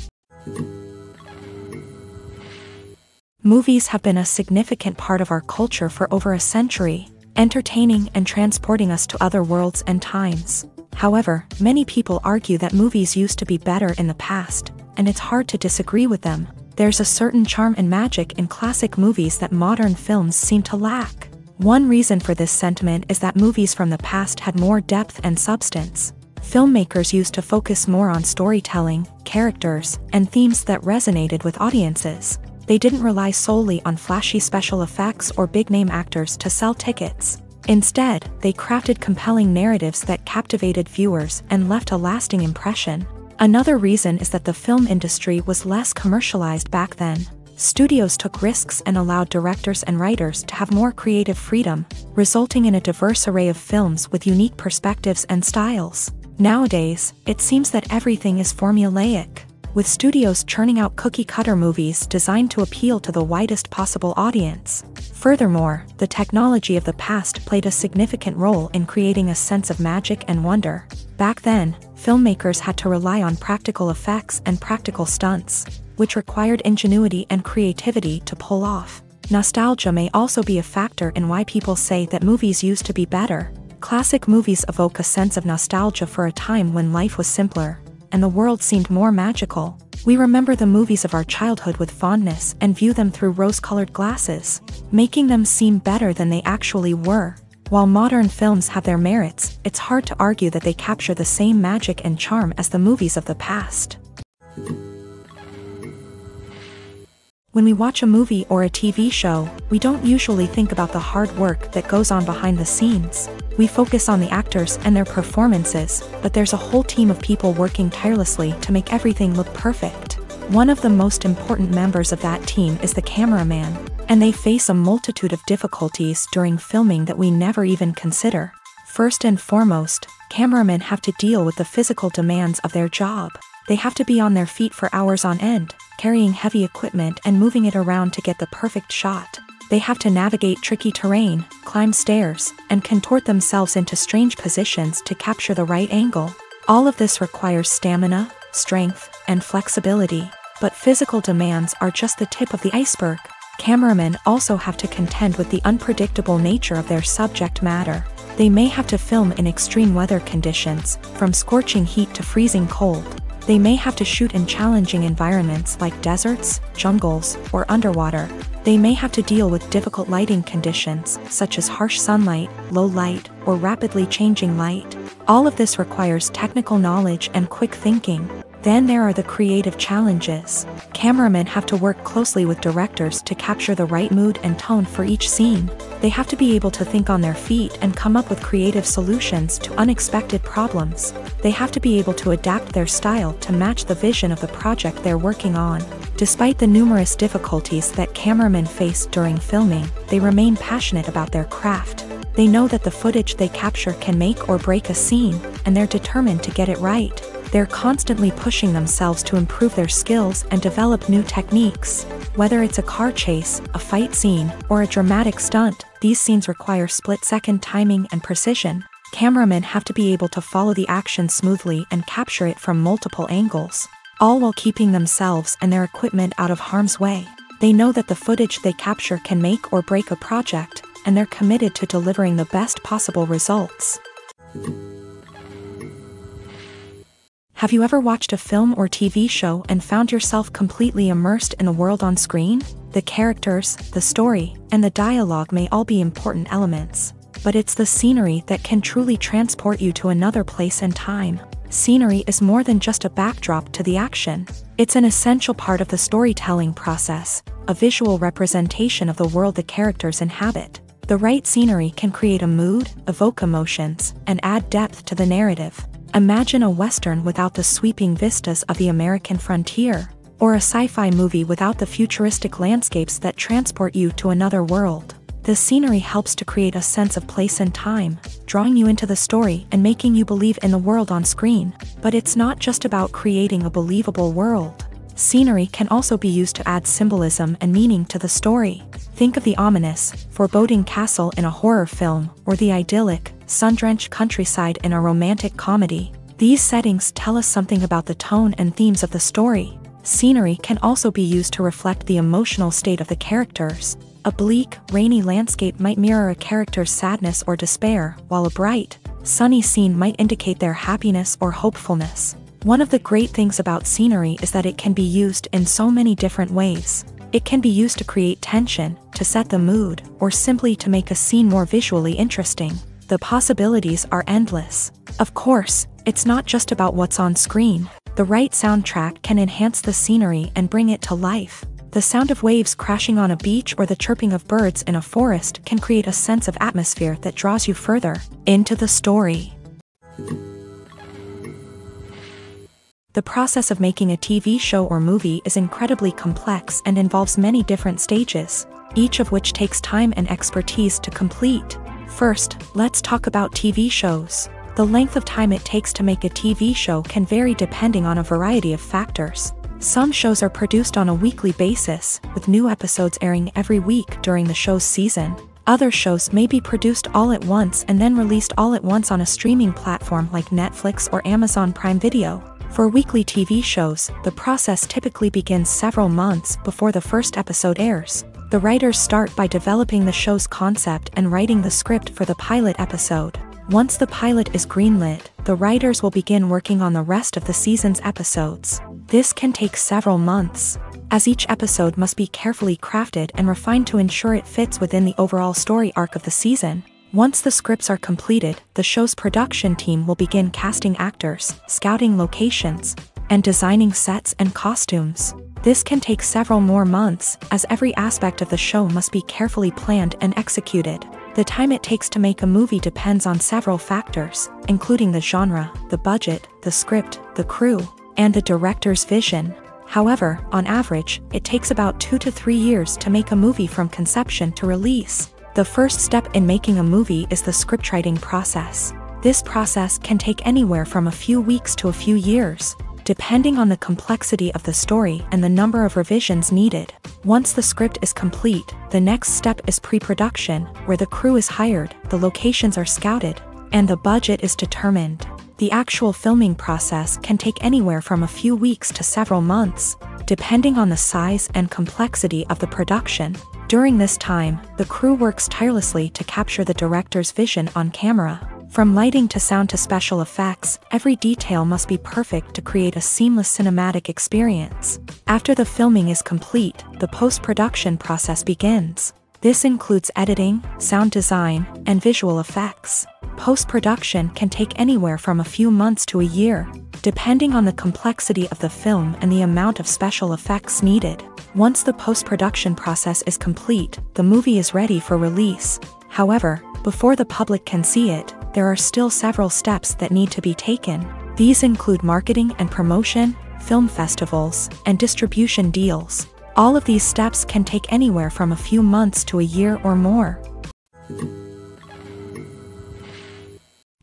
Movies have been a significant part of our culture for over a century, entertaining and transporting us to other worlds and times. However, many people argue that movies used to be better in the past, and it's hard to disagree with them. There's a certain charm and magic in classic movies that modern films seem to lack. One reason for this sentiment is that movies from the past had more depth and substance. filmmakers used to focus more on storytelling, characters, and themes that resonated with audiences. They didn't rely solely on flashy special effects or big-name actors to sell tickets. Instead, they crafted compelling narratives that captivated viewers and left a lasting impression. Another reason is that the film industry was less commercialized back then. Studios took risks and allowed directors and writers to have more creative freedom, resulting in a diverse array of films with unique perspectives and styles. Nowadays, it seems that everything is formulaic, with studios churning out cookie-cutter movies designed to appeal to the widest possible audience. Furthermore, the technology of the past played a significant role in creating a sense of magic and wonder. Back then, filmmakers had to rely on practical effects and practical stunts, which required ingenuity and creativity to pull off. Nostalgia may also be a factor in why people say that movies used to be better. Classic movies evoke a sense of nostalgia for a time when life was simpler, and the world seemed more magical. We remember the movies of our childhood with fondness and view them through rose-colored glasses, making them seem better than they actually were. While modern films have their merits, it's hard to argue that they capture the same magic and charm as the movies of the past. When we watch a movie or a TV show, we don't usually think about the hard work that goes on behind the scenes. We focus on the actors and their performances, but there's a whole team of people working tirelessly to make everything look perfect. One of the most important members of that team is the cameraman, and they face a multitude of difficulties during filming that we never even consider. First and foremost, cameramen have to deal with the physical demands of their job. They have to be on their feet for hours on end, carrying heavy equipment and moving it around to get the perfect shot. They have to navigate tricky terrain, climb stairs, and contort themselves into strange positions to capture the right angle. All of this requires stamina, strength, and flexibility. But physical demands are just the tip of the iceberg. Cameramen also have to contend with the unpredictable nature of their subject matter. They may have to film in extreme weather conditions, from scorching heat to freezing cold. They may have to shoot in challenging environments like deserts, jungles, or underwater. They may have to deal with difficult lighting conditions, such as harsh sunlight, low light, or rapidly changing light. All of this requires technical knowledge and quick thinking. Then there are the creative challenges. Cameramen have to work closely with directors to capture the right mood and tone for each scene. They have to be able to think on their feet and come up with creative solutions to unexpected problems. They have to be able to adapt their style to match the vision of the project they're working on. Despite the numerous difficulties that cameramen face during filming, they remain passionate about their craft. They know that the footage they capture can make or break a scene, and they're determined to get it right. They're constantly pushing themselves to improve their skills and develop new techniques. Whether it's a car chase, a fight scene, or a dramatic stunt, these scenes require split-second timing and precision. Cameramen have to be able to follow the action smoothly and capture it from multiple angles, all while keeping themselves and their equipment out of harm's way. They know that the footage they capture can make or break a project, and they're committed to delivering the best possible results. Have you ever watched a film or TV show and found yourself completely immersed in the world on screen? The characters, the story, and the dialogue may all be important elements, but it's the scenery that can truly transport you to another place and time. Scenery is more than just a backdrop to the action. It's an essential part of the storytelling process, a visual representation of the world the characters inhabit. The right scenery can create a mood, evoke emotions, and add depth to the narrative. Imagine a Western without the sweeping vistas of the American frontier, or a sci-fi movie without the futuristic landscapes that transport you to another world. The scenery helps to create a sense of place and time, drawing you into the story and making you believe in the world on screen. But it's not just about creating a believable world. Scenery can also be used to add symbolism and meaning to the story. Think of the ominous, foreboding castle in a horror film, or the idyllic, sun-drenched countryside in a romantic comedy. These settings tell us something about the tone and themes of the story. Scenery can also be used to reflect the emotional state of the characters. A bleak, rainy landscape might mirror a character's sadness or despair, while a bright, sunny scene might indicate their happiness or hopefulness. One of the great things about scenery is that it can be used in so many different ways. It can be used to create tension, to set the mood, or simply to make a scene more visually interesting. The possibilities are endless. Of course, It's not just about what's on screen. The right soundtrack can enhance the scenery and bring it to life. The sound of waves crashing on a beach or the chirping of birds in a forest can create a sense of atmosphere that draws you further into the story. The process of making a TV show or movie is incredibly complex and involves many different stages, each of which takes time and expertise to complete. First, let's talk about TV shows. The length of time it takes to make a TV show can vary depending on a variety of factors. Some shows are produced on a weekly basis, with new episodes airing every week during the show's season. Other shows may be produced all at once and then released all at once on a streaming platform like Netflix or Amazon Prime Video. For weekly TV shows, the process typically begins several months before the first episode airs. The writers start by developing the show's concept and writing the script for the pilot episode. Once the pilot is greenlit, the writers will begin working on the rest of the season's episodes. This can take several months, as each episode must be carefully crafted and refined to ensure it fits within the overall story arc of the season. Once the scripts are completed, the show's production team will begin casting actors, scouting locations, and designing sets and costumes. This can take several more months, as every aspect of the show must be carefully planned and executed. The time it takes to make a movie depends on several factors, including the genre, the budget, the script, the crew, and the director's vision. However, on average, it takes about 2 to 3 years to make a movie from conception to release. The first step in making a movie is the scriptwriting process. This process can take anywhere from a few weeks to a few years, depending on the complexity of the story and the number of revisions needed. Once the script is complete, the next step is pre-production, where the crew is hired, the locations are scouted, and the budget is determined. The actual filming process can take anywhere from a few weeks to several months, depending on the size and complexity of the production. During this time, the crew works tirelessly to capture the director's vision on camera. From lighting to sound to special effects, every detail must be perfect to create a seamless cinematic experience. After the filming is complete, the post-production process begins. This includes editing, sound design, and visual effects. Post-production can take anywhere from a few months to a year, depending on the complexity of the film and the amount of special effects needed. Once the post-production process is complete, the movie is ready for release. However, before the public can see it, there are still several steps that need to be taken. These include marketing and promotion, film festivals, and distribution deals. All of these steps can take anywhere from a few months to a year or more.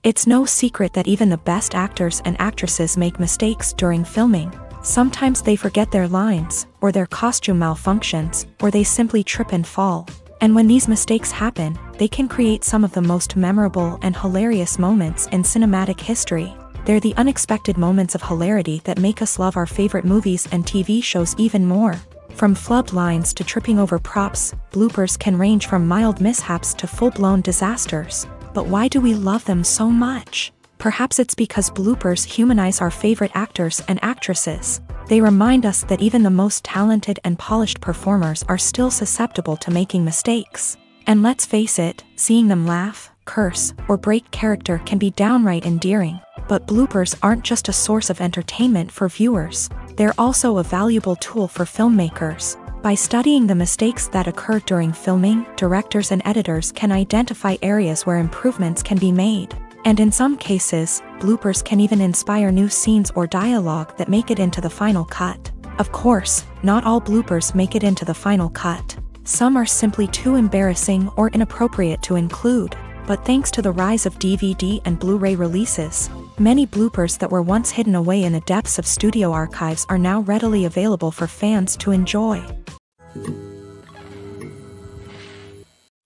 It's no secret that even the best actors and actresses make mistakes during filming. Sometimes they forget their lines, or their costume malfunctions, or they simply trip and fall. And when these mistakes happen, they can create some of the most memorable and hilarious moments in cinematic history. They're the unexpected moments of hilarity that make us love our favorite movies and TV shows even more. From flubbed lines to tripping over props, bloopers can range from mild mishaps to full-blown disasters. But why do we love them so much? Perhaps it's because bloopers humanize our favorite actors and actresses. They remind us that even the most talented and polished performers are still susceptible to making mistakes. And let's face it, seeing them laugh, curse, or break character can be downright endearing. But bloopers aren't just a source of entertainment for viewers. They're also a valuable tool for filmmakers. By studying the mistakes that occur during filming, directors and editors can identify areas where improvements can be made. And in some cases, bloopers can even inspire new scenes or dialogue that make it into the final cut. Of course, not all bloopers make it into the final cut. Some are simply too embarrassing or inappropriate to include. But thanks to the rise of DVD and Blu-ray releases, many bloopers that were once hidden away in the depths of studio archives are now readily available for fans to enjoy.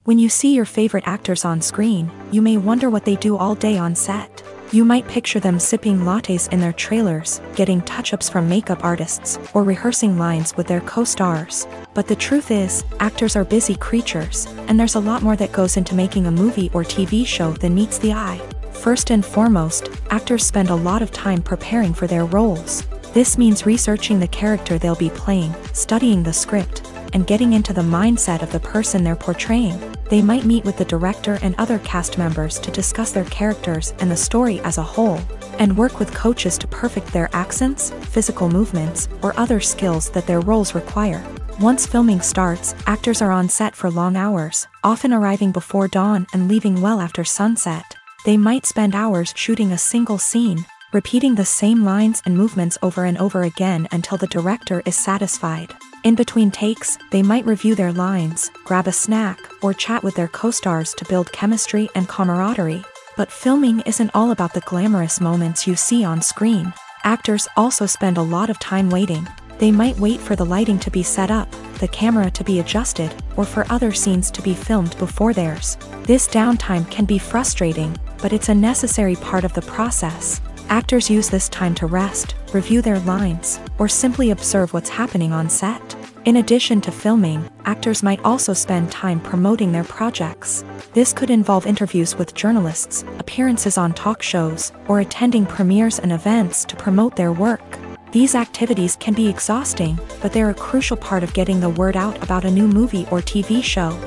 When you see your favorite actors on screen, you may wonder what they do all day on set. You might picture them sipping lattes in their trailers, getting touch-ups from makeup artists, or rehearsing lines with their co-stars. But the truth is, actors are busy creatures, and there's a lot more that goes into making a movie or TV show than meets the eye. First and foremost, actors spend a lot of time preparing for their roles. This means researching the character they'll be playing, studying the script, and getting into the mindset of the person they're portraying. They might meet with the director and other cast members to discuss their characters and the story as a whole. and work with coaches to perfect their accents, physical movements, or other skills that their roles require. Once filming starts, actors are on set for long hours, often arriving before dawn and leaving well after sunset. They might spend hours shooting a single scene, repeating the same lines and movements over and over again until the director is satisfied. In between takes, they might review their lines, grab a snack, or chat with their co-stars to build chemistry and camaraderie. But filming isn't all about the glamorous moments you see on screen. Actors also spend a lot of time waiting. They might wait for the lighting to be set up, the camera to be adjusted, or for other scenes to be filmed before theirs. This downtime can be frustrating, but it's a necessary part of the process. Actors use this time to rest, review their lines, or simply observe what's happening on set. In addition to filming, actors might also spend time promoting their projects. This could involve interviews with journalists, appearances on talk shows, or attending premieres and events to promote their work. These activities can be exhausting, but they're a crucial part of getting the word out about a new movie or TV show.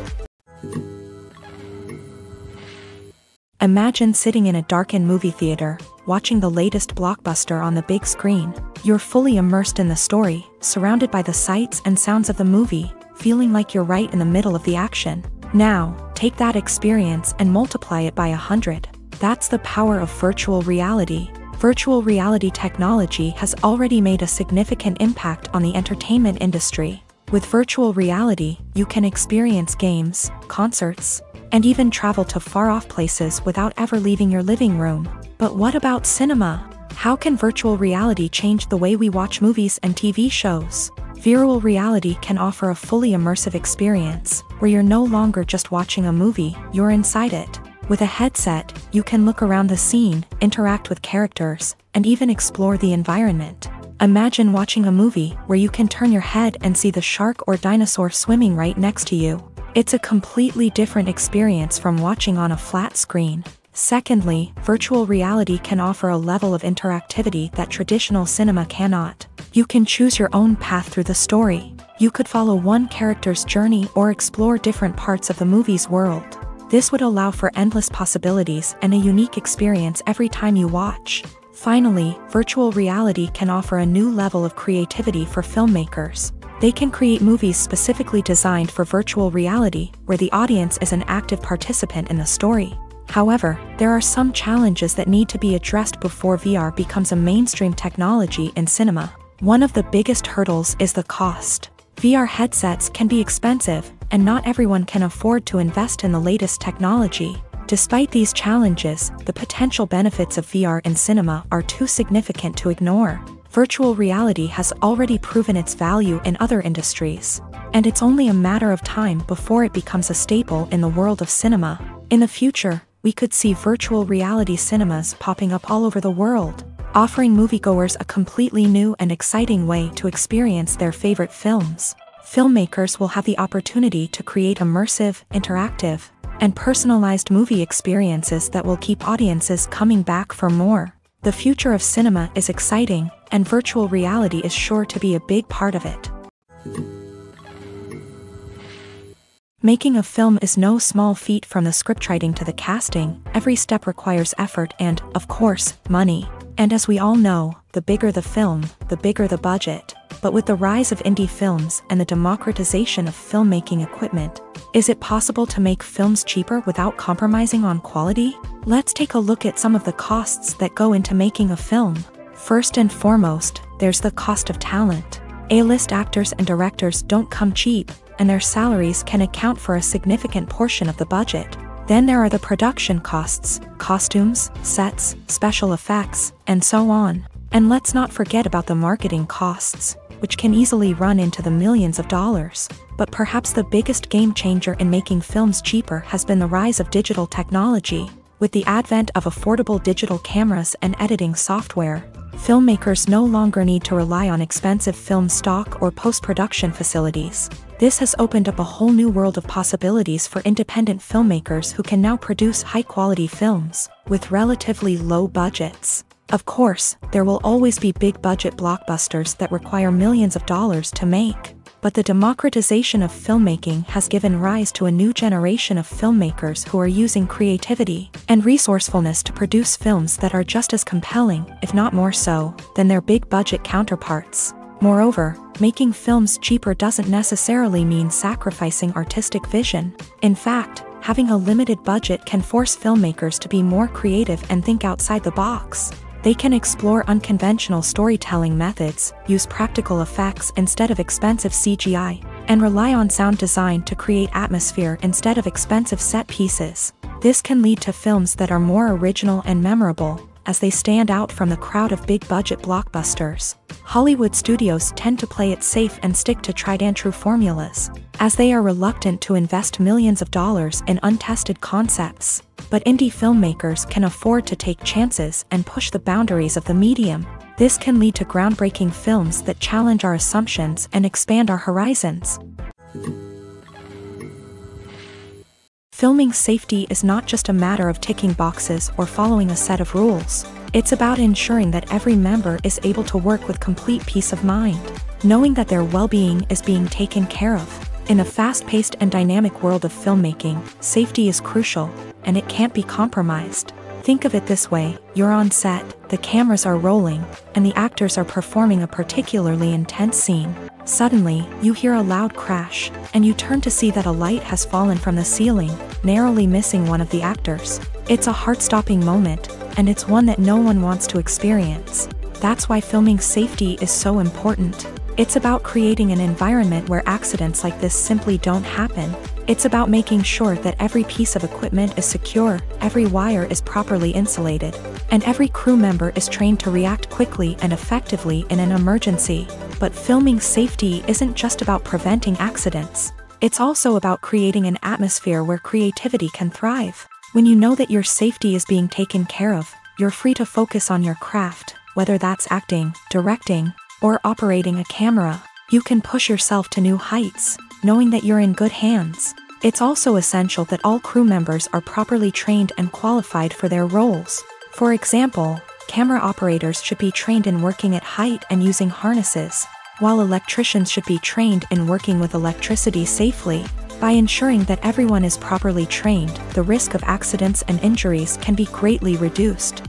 Imagine sitting in a darkened movie theater, watching the latest blockbuster on the big screen. You're fully immersed in the story, surrounded by the sights and sounds of the movie, feeling like you're right in the middle of the action. Now, take that experience and multiply it by 100. That's the power of virtual reality. Virtual reality technology has already made a significant impact on the entertainment industry. With virtual reality, you can experience games, concerts, and even travel to far-off places without ever leaving your living room. But what about cinema? How can virtual reality change the way we watch movies and TV shows? Virtual reality can offer a fully immersive experience, where you're no longer just watching a movie, you're inside it. With a headset, you can look around the scene, interact with characters, and even explore the environment. Imagine watching a movie where you can turn your head and see the shark or dinosaur swimming right next to you. It's a completely different experience from watching on a flat screen. Secondly, virtual reality can offer a level of interactivity that traditional cinema cannot. You can choose your own path through the story. You could follow one character's journey or explore different parts of the movie's world. This would allow for endless possibilities and a unique experience every time you watch. Finally, virtual reality can offer a new level of creativity for filmmakers. They can create movies specifically designed for virtual reality, where the audience is an active participant in the story. However, there are some challenges that need to be addressed before VR becomes a mainstream technology in cinema. One of the biggest hurdles is the cost. VR headsets can be expensive, and not everyone can afford to invest in the latest technology. Despite these challenges, the potential benefits of VR in cinema are too significant to ignore. Virtual reality has already proven its value in other industries, and it's only a matter of time before it becomes a staple in the world of cinema. In the future, we could see virtual reality cinemas popping up all over the world, offering moviegoers a completely new and exciting way to experience their favorite films. Filmmakers will have the opportunity to create immersive, interactive, and personalized movie experiences that will keep audiences coming back for more. The future of cinema is exciting, and virtual reality is sure to be a big part of it. Making a film is no small feat. From the scriptwriting to the casting, every step requires effort and, of course, money. And as we all know, the bigger the film, the bigger the budget. But with the rise of indie films and the democratization of filmmaking equipment, is it possible to make films cheaper without compromising on quality? Let's take a look at some of the costs that go into making a film. First and foremost, there's the cost of talent. A-list actors and directors don't come cheap, and their salaries can account for a significant portion of the budget. Then there are the production costs, costumes, sets, special effects, and so on. And let's not forget about the marketing costs, which can easily run into the millions of dollars. But perhaps the biggest game changer in making films cheaper has been the rise of digital technology. With the advent of affordable digital cameras and editing software, filmmakers no longer need to rely on expensive film stock or post-production facilities. This has opened up a whole new world of possibilities for independent filmmakers who can now produce high-quality films with relatively low budgets. Of course, there will always be big-budget blockbusters that require millions of dollars to make. But the democratization of filmmaking has given rise to a new generation of filmmakers who are using creativity and resourcefulness to produce films that are just as compelling, if not more so, than their big-budget counterparts. Moreover, making films cheaper doesn't necessarily mean sacrificing artistic vision. In fact, having a limited budget can force filmmakers to be more creative and think outside the box. They can explore unconventional storytelling methods, use practical effects instead of expensive CGI, and rely on sound design to create atmosphere instead of expensive set pieces. This can lead to films that are more original and memorable, as they stand out from the crowd of big-budget blockbusters. Hollywood studios tend to play it safe and stick to tried-and-true formulas, as they are reluctant to invest millions of dollars in untested concepts. But indie filmmakers can afford to take chances and push the boundaries of the medium. This can lead to groundbreaking films that challenge our assumptions and expand our horizons. Filming safety is not just a matter of ticking boxes or following a set of rules. It's about ensuring that every member is able to work with complete peace of mind, knowing that their well-being is being taken care of. In the fast-paced and dynamic world of filmmaking, safety is crucial, and it can't be compromised. Think of it this way: you're on set, the cameras are rolling, and the actors are performing a particularly intense scene. Suddenly, you hear a loud crash, and you turn to see that a light has fallen from the ceiling, narrowly missing one of the actors. It's a heart-stopping moment, and it's one that no one wants to experience. That's why filming safety is so important. It's about creating an environment where accidents like this simply don't happen. It's about making sure that every piece of equipment is secure, every wire is properly insulated, and every crew member is trained to react quickly and effectively in an emergency. But filming safety isn't just about preventing accidents. It's also about creating an atmosphere where creativity can thrive. When you know that your safety is being taken care of, you're free to focus on your craft, whether that's acting, directing, or operating a camera. You can push yourself to new heights, knowing that you're in good hands. It's also essential that all crew members are properly trained and qualified for their roles. For example, camera operators should be trained in working at height and using harnesses, while electricians should be trained in working with electricity safely. By ensuring that everyone is properly trained, the risk of accidents and injuries can be greatly reduced.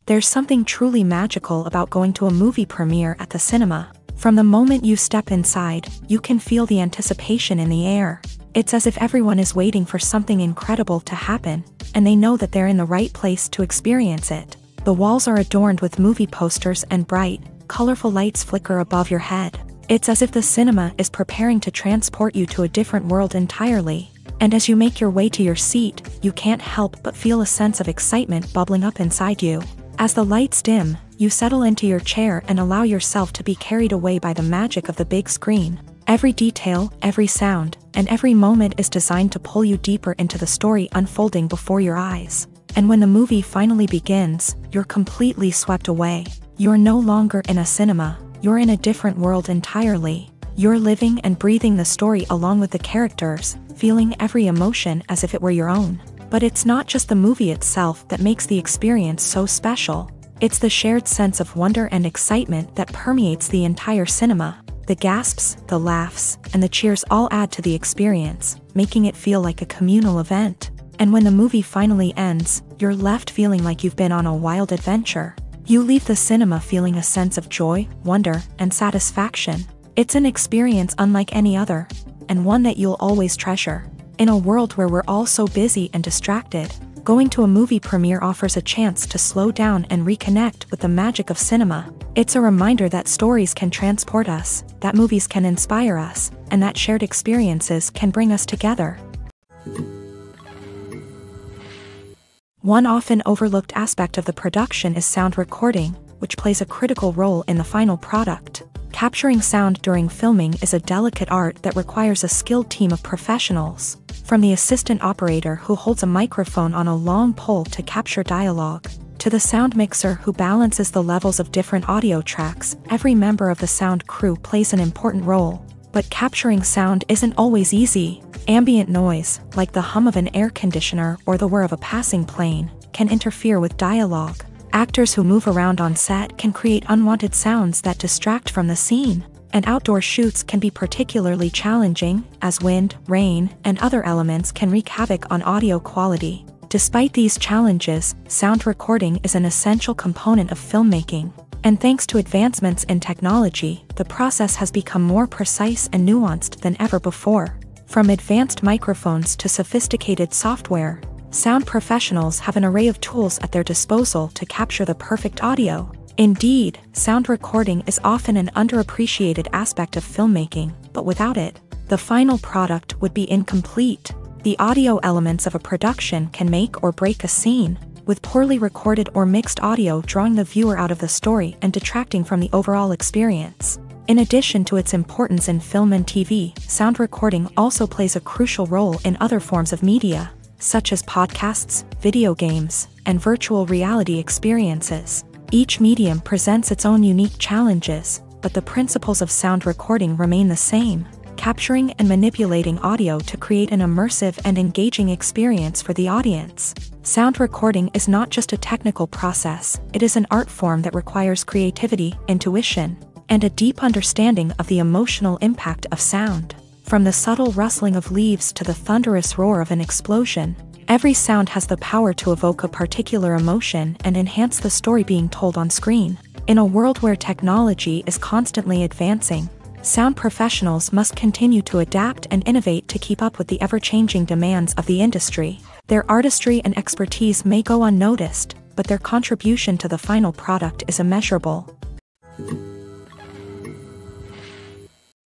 There's something truly magical about going to a movie premiere at the cinema. From the moment you step inside, you can feel the anticipation in the air. It's as if everyone is waiting for something incredible to happen, and they know that they're in the right place to experience it. The walls are adorned with movie posters and bright, colorful lights flicker above your head. It's as if the cinema is preparing to transport you to a different world entirely. And as you make your way to your seat, you can't help but feel a sense of excitement bubbling up inside you. As the lights dim, you settle into your chair and allow yourself to be carried away by the magic of the big screen. Every detail, every sound, and every moment is designed to pull you deeper into the story unfolding before your eyes. And when the movie finally begins, you're completely swept away. You're no longer in a cinema, you're in a different world entirely. You're living and breathing the story along with the characters, feeling every emotion as if it were your own. But it's not just the movie itself that makes the experience so special. It's the shared sense of wonder and excitement that permeates the entire cinema. The gasps, the laughs, and the cheers all add to the experience, making it feel like a communal event. And when the movie finally ends, you're left feeling like you've been on a wild adventure. You leave the cinema feeling a sense of joy, wonder, and satisfaction. It's an experience unlike any other, and one that you'll always treasure. In a world where we're all so busy and distracted, going to a movie premiere offers a chance to slow down and reconnect with the magic of cinema. It's a reminder that stories can transport us, that movies can inspire us, and that shared experiences can bring us together. One often overlooked aspect of the production is sound recording, which plays a critical role in the final product. Capturing sound during filming is a delicate art that requires a skilled team of professionals. From the assistant operator who holds a microphone on a long pole to capture dialogue, to the sound mixer who balances the levels of different audio tracks, every member of the sound crew plays an important role. But capturing sound isn't always easy. Ambient noise, like the hum of an air conditioner or the whir of a passing plane, can interfere with dialogue. Actors who move around on set can create unwanted sounds that distract from the scene, and outdoor shoots can be particularly challenging, as wind, rain, and other elements can wreak havoc on audio quality. Despite these challenges, sound recording is an essential component of filmmaking, and thanks to advancements in technology, the process has become more precise and nuanced than ever before. From advanced microphones to sophisticated software, sound professionals have an array of tools at their disposal to capture the perfect audio. Indeed, sound recording is often an underappreciated aspect of filmmaking, but without it, the final product would be incomplete. The audio elements of a production can make or break a scene, with poorly recorded or mixed audio drawing the viewer out of the story and detracting from the overall experience. In addition to its importance in film and TV, sound recording also plays a crucial role in other forms of media, such as podcasts, video games, and virtual reality experiences. Each medium presents its own unique challenges, but the principles of sound recording remain the same, capturing and manipulating audio to create an immersive and engaging experience for the audience. Sound recording is not just a technical process, it is an art form that requires creativity, intuition, and a deep understanding of the emotional impact of sound. From the subtle rustling of leaves to the thunderous roar of an explosion, every sound has the power to evoke a particular emotion and enhance the story being told on screen. In a world where technology is constantly advancing, sound professionals must continue to adapt and innovate to keep up with the ever-changing demands of the industry. Their artistry and expertise may go unnoticed, but their contribution to the final product is immeasurable.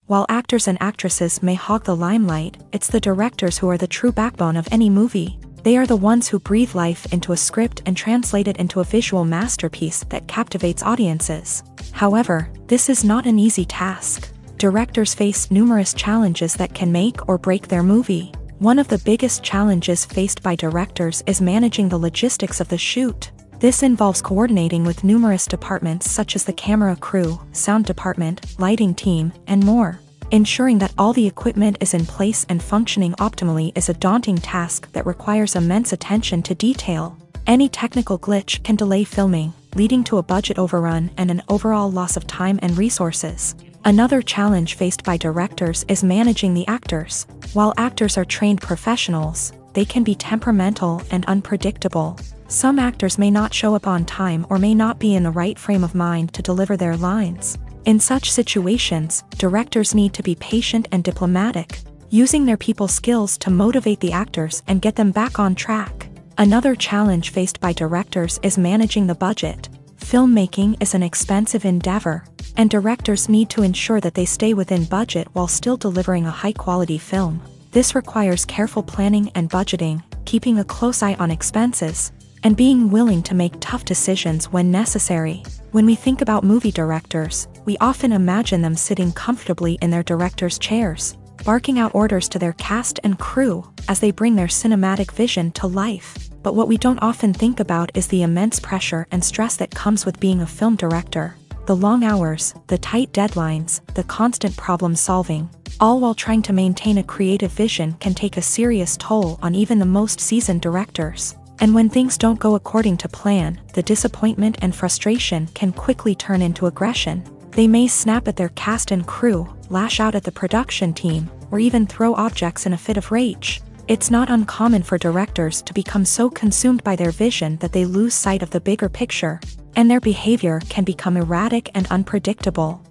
While actors and actresses may hog the limelight, it's the directors who are the true backbone of any movie. They are the ones who breathe life into a script and translate it into a visual masterpiece that captivates audiences. However, this is not an easy task. Directors face numerous challenges that can make or break their movie. One of the biggest challenges faced by directors is managing the logistics of the shoot. This involves coordinating with numerous departments such as the camera crew, sound department, lighting team, and more. Ensuring that all the equipment is in place and functioning optimally is a daunting task that requires immense attention to detail. Any technical glitch can delay filming, leading to a budget overrun and an overall loss of time and resources. Another challenge faced by directors is managing the actors. While actors are trained professionals, they can be temperamental and unpredictable. Some actors may not show up on time or may not be in the right frame of mind to deliver their lines. In such situations, directors need to be patient and diplomatic, using their people skills to motivate the actors and get them back on track. Another challenge faced by directors is managing the budget. Filmmaking is an expensive endeavor, and directors need to ensure that they stay within budget while still delivering a high-quality film. This requires careful planning and budgeting, keeping a close eye on expenses, and being willing to make tough decisions when necessary. When we think about movie directors, we often imagine them sitting comfortably in their director's chairs, barking out orders to their cast and crew as they bring their cinematic vision to life. But what we don't often think about is the immense pressure and stress that comes with being a film director. The long hours, the tight deadlines, the constant problem solving, all while trying to maintain a creative vision can take a serious toll on even the most seasoned directors. And when things don't go according to plan, the disappointment and frustration can quickly turn into aggression. They may snap at their cast and crew, lash out at the production team, or even throw objects in a fit of rage. It's not uncommon for directors to become so consumed by their vision that they lose sight of the bigger picture, and their behavior can become erratic and unpredictable.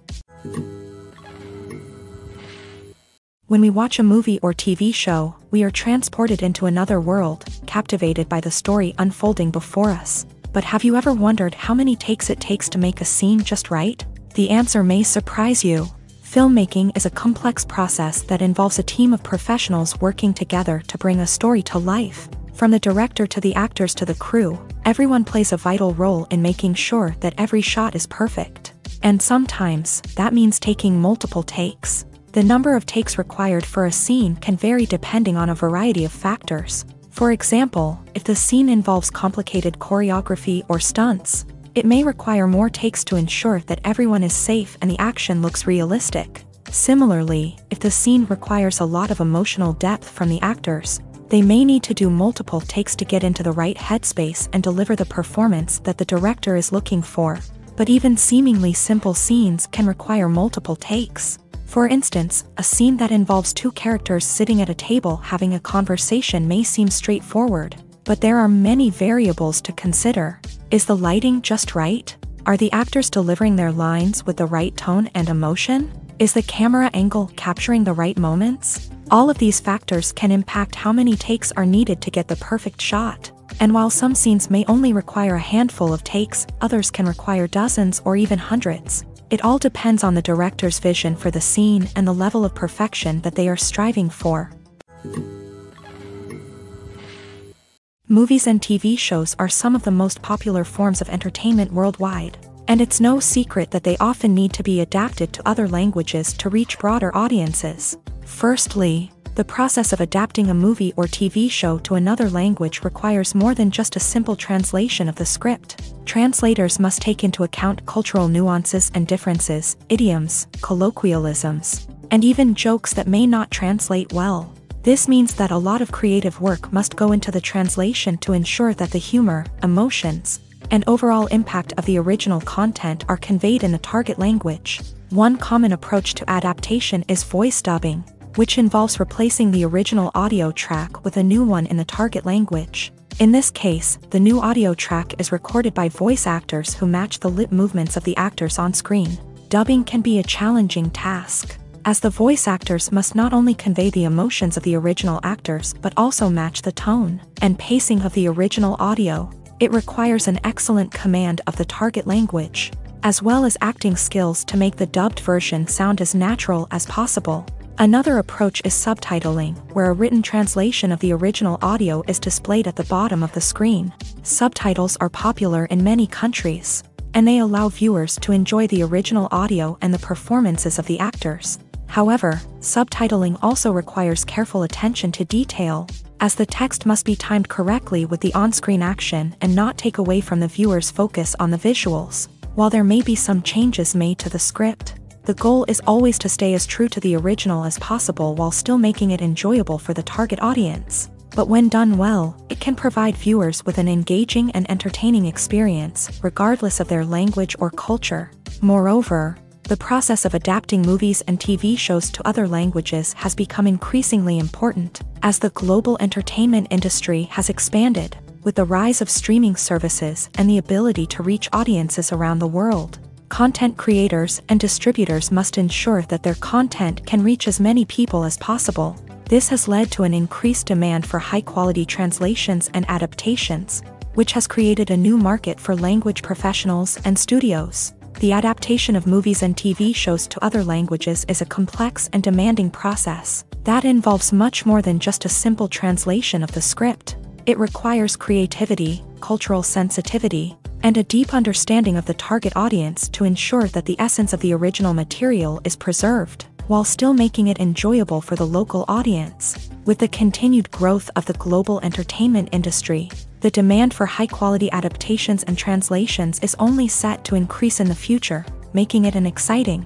When we watch a movie or TV show, we are transported into another world, captivated by the story unfolding before us. But have you ever wondered how many takes it takes to make a scene just right? The answer may surprise you. Filmmaking is a complex process that involves a team of professionals working together to bring a story to life. From the director to the actors to the crew, everyone plays a vital role in making sure that every shot is perfect. And sometimes, that means taking multiple takes. The number of takes required for a scene can vary depending on a variety of factors. For example, if the scene involves complicated choreography or stunts, it may require more takes to ensure that everyone is safe and the action looks realistic. Similarly, if the scene requires a lot of emotional depth from the actors, They may need to do multiple takes to get into the right headspace and deliver the performance that the director is looking for. But even seemingly simple scenes can require multiple takes. For instance, a scene that involves two characters sitting at a table having a conversation may seem straightforward, but there are many variables to consider. Is the lighting just right? Are the actors delivering their lines with the right tone and emotion? Is the camera angle capturing the right moments? All of these factors can impact how many takes are needed to get the perfect shot. And while some scenes may only require a handful of takes, others can require dozens or even hundreds. It all depends on the director's vision for the scene and the level of perfection that they are striving for. Movies and TV shows are some of the most popular forms of entertainment worldwide, and it's no secret that they often need to be adapted to other languages to reach broader audiences. Firstly, the process of adapting a movie or TV show to another language requires more than just a simple translation of the script. Translators must take into account cultural nuances and differences, idioms, colloquialisms, and even jokes that may not translate well. This means that a lot of creative work must go into the translation to ensure that the humor, emotions, and overall impact of the original content are conveyed in the target language. One common approach to adaptation is voice dubbing, which involves replacing the original audio track with a new one in the target language. In this case, the new audio track is recorded by voice actors who match the lip movements of the actors on screen. Dubbing can be a challenging task, as the voice actors must not only convey the emotions of the original actors but also match the tone and pacing of the original audio. It requires an excellent command of the target language, as well as acting skills to make the dubbed version sound as natural as possible. Another approach is subtitling, where a written translation of the original audio is displayed at the bottom of the screen. Subtitles are popular in many countries, and they allow viewers to enjoy the original audio and the performances of the actors. However, subtitling also requires careful attention to detail, as the text must be timed correctly with the on-screen action and not take away from the viewer's focus on the visuals. While there may be some changes made to the script, the goal is always to stay as true to the original as possible while still making it enjoyable for the target audience. But when done well, it can provide viewers with an engaging and entertaining experience, regardless of their language or culture. Moreover, the process of adapting movies and TV shows to other languages has become increasingly important, as the global entertainment industry has expanded, with the rise of streaming services and the ability to reach audiences around the world. Content creators and distributors must ensure that their content can reach as many people as possible. This has led to an increased demand for high-quality translations and adaptations, which has created a new market for language professionals and studios. The adaptation of movies and TV shows to other languages is a complex and demanding process that involves much more than just a simple translation of the script. It requires creativity, cultural sensitivity, and a deep understanding of the target audience to ensure that the essence of the original material is preserved, while still making it enjoyable for the local audience. With the continued growth of the global entertainment industry, the demand for high-quality adaptations and translations is only set to increase in the future, making it an exciting.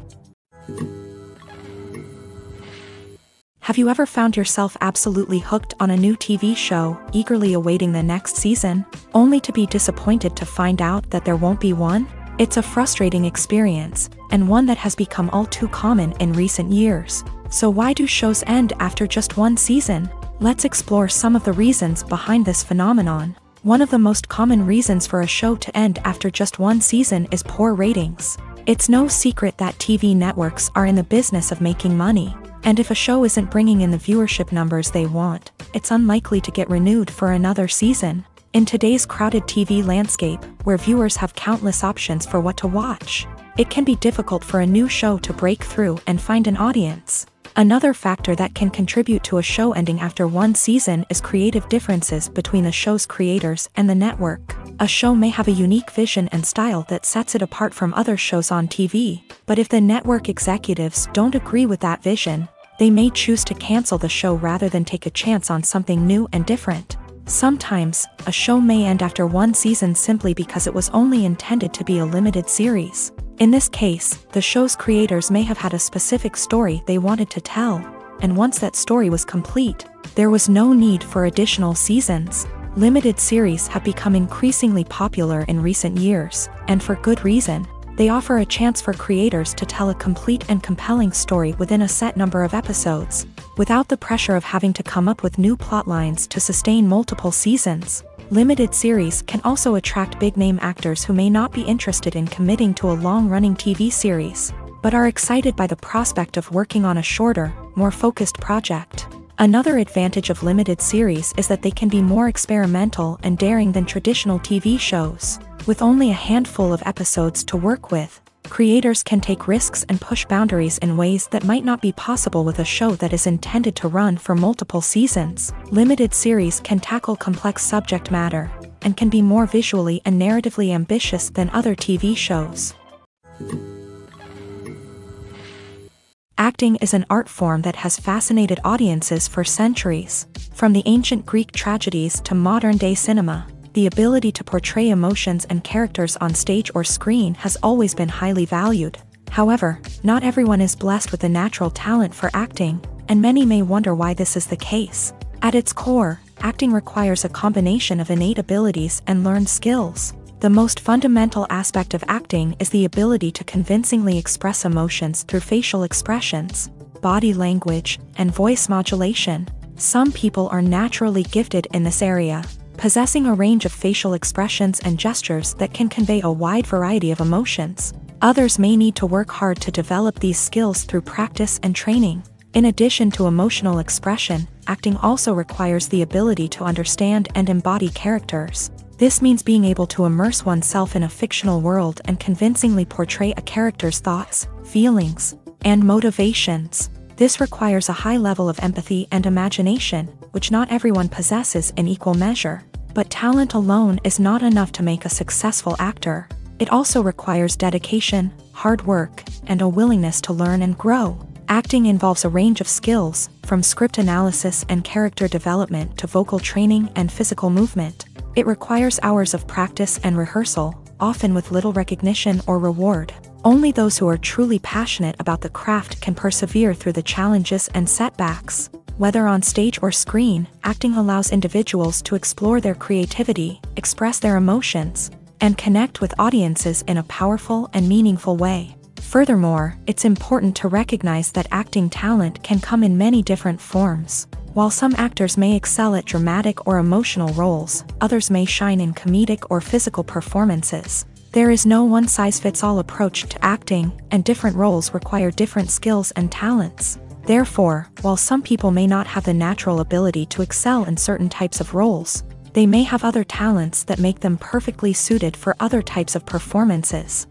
Have you ever found yourself absolutely hooked on a new TV show, eagerly awaiting the next season, only to be disappointed to find out that there won't be one? It's a frustrating experience, and one that has become all too common in recent years. So why do shows end after just one season? Let's explore some of the reasons behind this phenomenon. One of the most common reasons for a show to end after just one season is poor ratings. It's no secret that TV networks are in the business of making money, and if a show isn't bringing in the viewership numbers they want, it's unlikely to get renewed for another season. In today's crowded TV landscape, where viewers have countless options for what to watch, it can be difficult for a new show to break through and find an audience. Another factor that can contribute to a show ending after one season is creative differences between the show's creators and the network. A show may have a unique vision and style that sets it apart from other shows on TV, but if the network executives don't agree with that vision, they may choose to cancel the show rather than take a chance on something new and different. Sometimes, a show may end after one season simply because it was only intended to be a limited series. In this case, the show's creators may have had a specific story they wanted to tell, and once that story was complete, there was no need for additional seasons. Limited series have become increasingly popular in recent years, and for good reason. They offer a chance for creators to tell a complete and compelling story within a set number of episodes, without the pressure of having to come up with new plotlines to sustain multiple seasons. Limited series can also attract big-name actors who may not be interested in committing to a long-running TV series, but are excited by the prospect of working on a shorter, more focused project. Another advantage of limited series is that they can be more experimental and daring than traditional TV shows. With only a handful of episodes to work with, creators can take risks and push boundaries in ways that might not be possible with a show that is intended to run for multiple seasons. Limited series can tackle complex subject matter, and can be more visually and narratively ambitious than other TV shows. Acting is an art form that has fascinated audiences for centuries. From the ancient Greek tragedies to modern-day cinema, the ability to portray emotions and characters on stage or screen has always been highly valued. However, not everyone is blessed with a natural talent for acting, and many may wonder why this is the case. At its core, acting requires a combination of innate abilities and learned skills. The most fundamental aspect of acting is the ability to convincingly express emotions through facial expressions, body language, and voice modulation. Some people are naturally gifted in this area, possessing a range of facial expressions and gestures that can convey a wide variety of emotions. Others may need to work hard to develop these skills through practice and training. In addition to emotional expression, acting also requires the ability to understand and embody characters. This means being able to immerse oneself in a fictional world and convincingly portray a character's thoughts, feelings, and motivations. This requires a high level of empathy and imagination, which not everyone possesses in equal measure. But talent alone is not enough to make a successful actor. It also requires dedication, hard work, and a willingness to learn and grow. Acting involves a range of skills, from script analysis and character development to vocal training and physical movement. It requires hours of practice and rehearsal, often with little recognition or reward. Only those who are truly passionate about the craft can persevere through the challenges and setbacks. Whether on stage or screen, acting allows individuals to explore their creativity, express their emotions, and connect with audiences in a powerful and meaningful way. Furthermore, it's important to recognize that acting talent can come in many different forms. While some actors may excel at dramatic or emotional roles, others may shine in comedic or physical performances. There is no one-size-fits-all approach to acting, and different roles require different skills and talents. Therefore, while some people may not have the natural ability to excel in certain types of roles, they may have other talents that make them perfectly suited for other types of performances.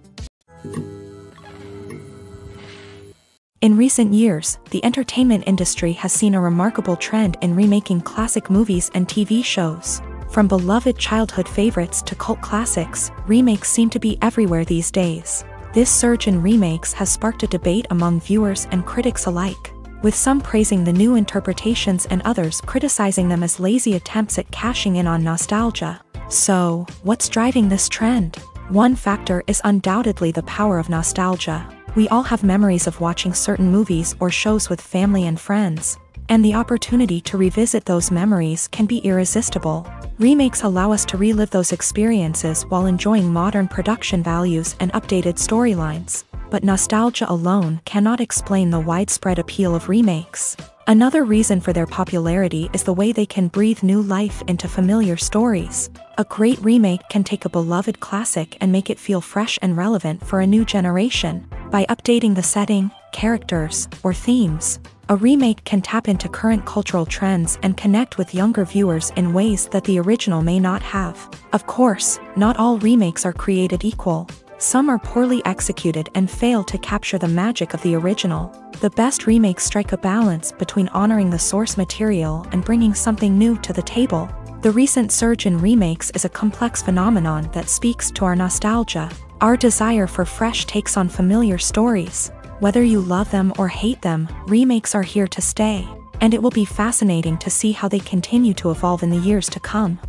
In recent years, the entertainment industry has seen a remarkable trend in remaking classic movies and TV shows. From beloved childhood favorites to cult classics, remakes seem to be everywhere these days. This surge in remakes has sparked a debate among viewers and critics alike, with some praising the new interpretations and others criticizing them as lazy attempts at cashing in on nostalgia. So, what's driving this trend? One factor is undoubtedly the power of nostalgia. We all have memories of watching certain movies or shows with family and friends, and the opportunity to revisit those memories can be irresistible. Remakes allow us to relive those experiences while enjoying modern production values and updated storylines. But nostalgia alone cannot explain the widespread appeal of remakes. Another reason for their popularity is the way they can breathe new life into familiar stories. A great remake can take a beloved classic and make it feel fresh and relevant for a new generation. By updating the setting, characters, or themes, a remake can tap into current cultural trends and connect with younger viewers in ways that the original may not have. Of course, not all remakes are created equal. Some are poorly executed and fail to capture the magic of the original. The best remakes strike a balance between honoring the source material and bringing something new to the table. The recent surge in remakes is a complex phenomenon that speaks to our nostalgia, our desire for fresh takes on familiar stories. Whether you love them or hate them, remakes are here to stay, and it will be fascinating to see how they continue to evolve in the years to come.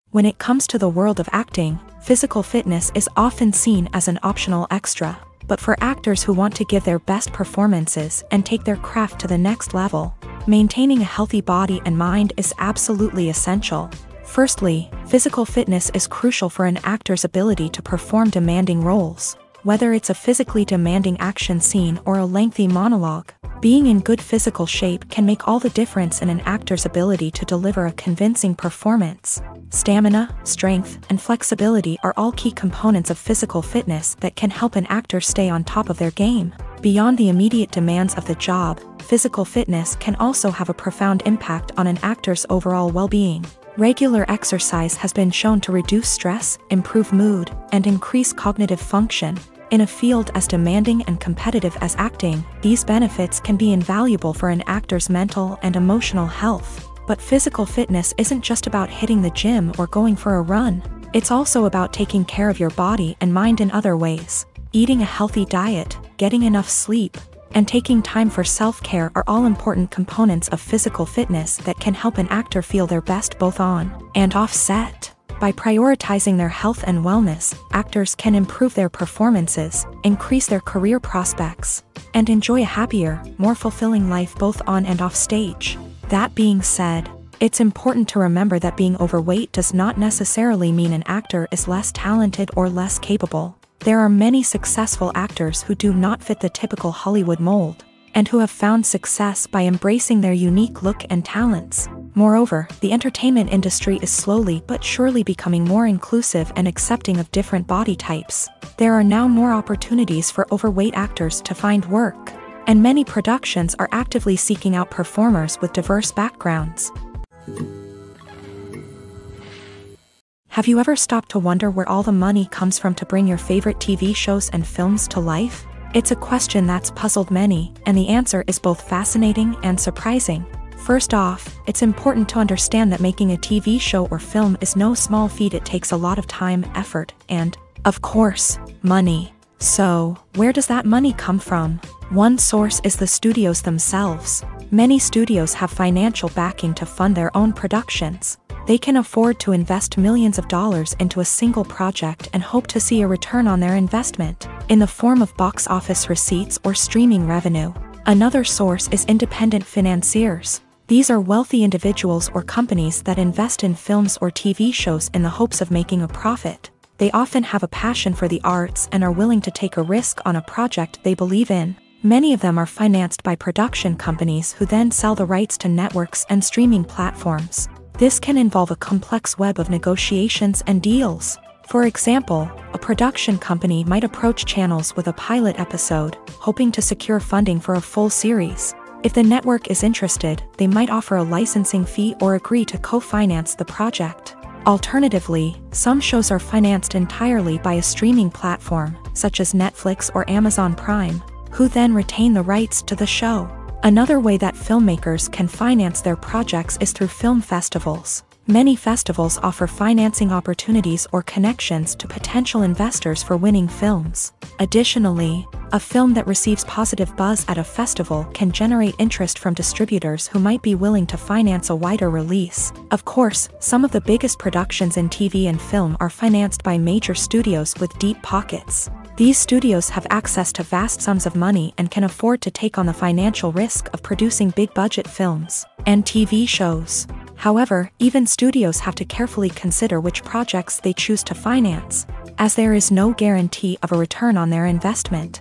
When it comes to the world of acting, physical fitness is often seen as an optional extra. But for actors who want to give their best performances and take their craft to the next level, maintaining a healthy body and mind is absolutely essential. Firstly, physical fitness is crucial for an actor's ability to perform demanding roles. Whether it's a physically demanding action scene or a lengthy monologue, being in good physical shape can make all the difference in an actor's ability to deliver a convincing performance. Stamina, strength, and flexibility are all key components of physical fitness that can help an actor stay on top of their game. Beyond the immediate demands of the job, physical fitness can also have a profound impact on an actor's overall well-being. Regular exercise has been shown to reduce stress, improve mood, and increase cognitive function. In a field as demanding and competitive as acting, these benefits can be invaluable for an actor's mental and emotional health. But physical fitness isn't just about hitting the gym or going for a run. It's also about taking care of your body and mind in other ways. Eating a healthy diet, getting enough sleep, and taking time for self-care are all important components of physical fitness that can help an actor feel their best both on and off set. By prioritizing their health and wellness, actors can improve their performances, increase their career prospects, and enjoy a happier, more fulfilling life both on and off stage. That being said, it's important to remember that being overweight does not necessarily mean an actor is less talented or less capable. There are many successful actors who do not fit the typical Hollywood mold, and who have found success by embracing their unique look and talents. Moreover, the entertainment industry is slowly but surely becoming more inclusive and accepting of different body types. There are now more opportunities for overweight actors to find work, and many productions are actively seeking out performers with diverse backgrounds. Have you ever stopped to wonder where all the money comes from to bring your favorite TV shows and films to life? It's a question that's puzzled many, and the answer is both fascinating and surprising. First off, it's important to understand that making a TV show or film is no small feat. It takes a lot of time, effort, and, of course, money. So, where does that money come from? One source is the studios themselves. Many studios have financial backing to fund their own productions. They can afford to invest millions of dollars into a single project and hope to see a return on their investment, in the form of box office receipts or streaming revenue. Another source is independent financiers. These are wealthy individuals or companies that invest in films or TV shows in the hopes of making a profit. They often have a passion for the arts and are willing to take a risk on a project they believe in. Many of them are financed by production companies who then sell the rights to networks and streaming platforms. This can involve a complex web of negotiations and deals. For example, a production company might approach channels with a pilot episode, hoping to secure funding for a full series. If the network is interested, they might offer a licensing fee or agree to co-finance the project. Alternatively, some shows are financed entirely by a streaming platform, such as Netflix or Amazon Prime, who then retain the rights to the show. Another way that filmmakers can finance their projects is through film festivals. Many festivals offer financing opportunities or connections to potential investors for winning films. Additionally, a film that receives positive buzz at a festival can generate interest from distributors who might be willing to finance a wider release. Of course, some of the biggest productions in TV and film are financed by major studios with deep pockets. These studios have access to vast sums of money and can afford to take on the financial risk of producing big-budget films and TV shows. However, even studios have to carefully consider which projects they choose to finance, as there is no guarantee of a return on their investment.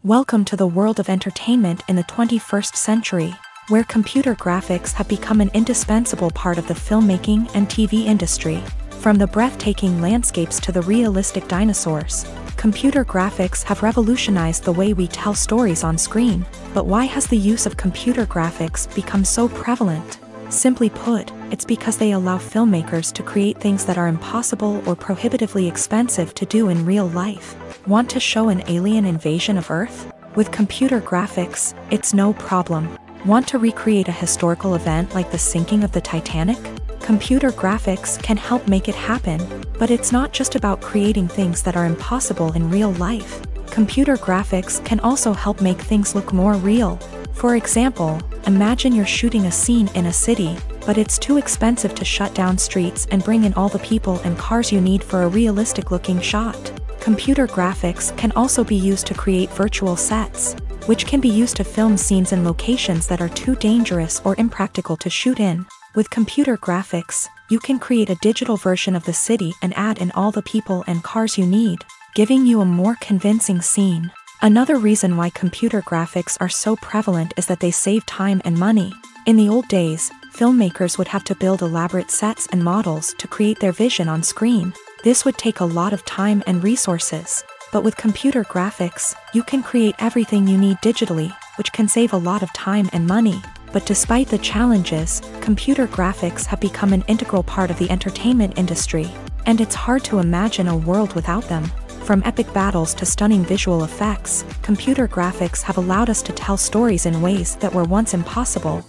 Welcome to the world of entertainment in the 21st century, where computer graphics have become an indispensable part of the filmmaking and TV industry. From the breathtaking landscapes to the realistic dinosaurs, computer graphics have revolutionized the way we tell stories on screen. But why has the use of computer graphics become so prevalent? Simply put, it's because they allow filmmakers to create things that are impossible or prohibitively expensive to do in real life. Want to show an alien invasion of Earth? With computer graphics, it's no problem. Want to recreate a historical event like the sinking of the Titanic? Computer graphics can help make it happen, but it's not just about creating things that are impossible in real life. Computer graphics can also help make things look more real. For example, imagine you're shooting a scene in a city, but it's too expensive to shut down streets and bring in all the people and cars you need for a realistic-looking shot. Computer graphics can also be used to create virtual sets, which can be used to film scenes in locations that are too dangerous or impractical to shoot in. With computer graphics, you can create a digital version of the city and add in all the people and cars you need, giving you a more convincing scene. Another reason why computer graphics are so prevalent is that they save time and money. In the old days, filmmakers would have to build elaborate sets and models to create their vision on screen. This would take a lot of time and resources. But with computer graphics, you can create everything you need digitally, which can save a lot of time and money. But despite the challenges, computer graphics have become an integral part of the entertainment industry, and it's hard to imagine a world without them. From epic battles to stunning visual effects, computer graphics have allowed us to tell stories in ways that were once impossible.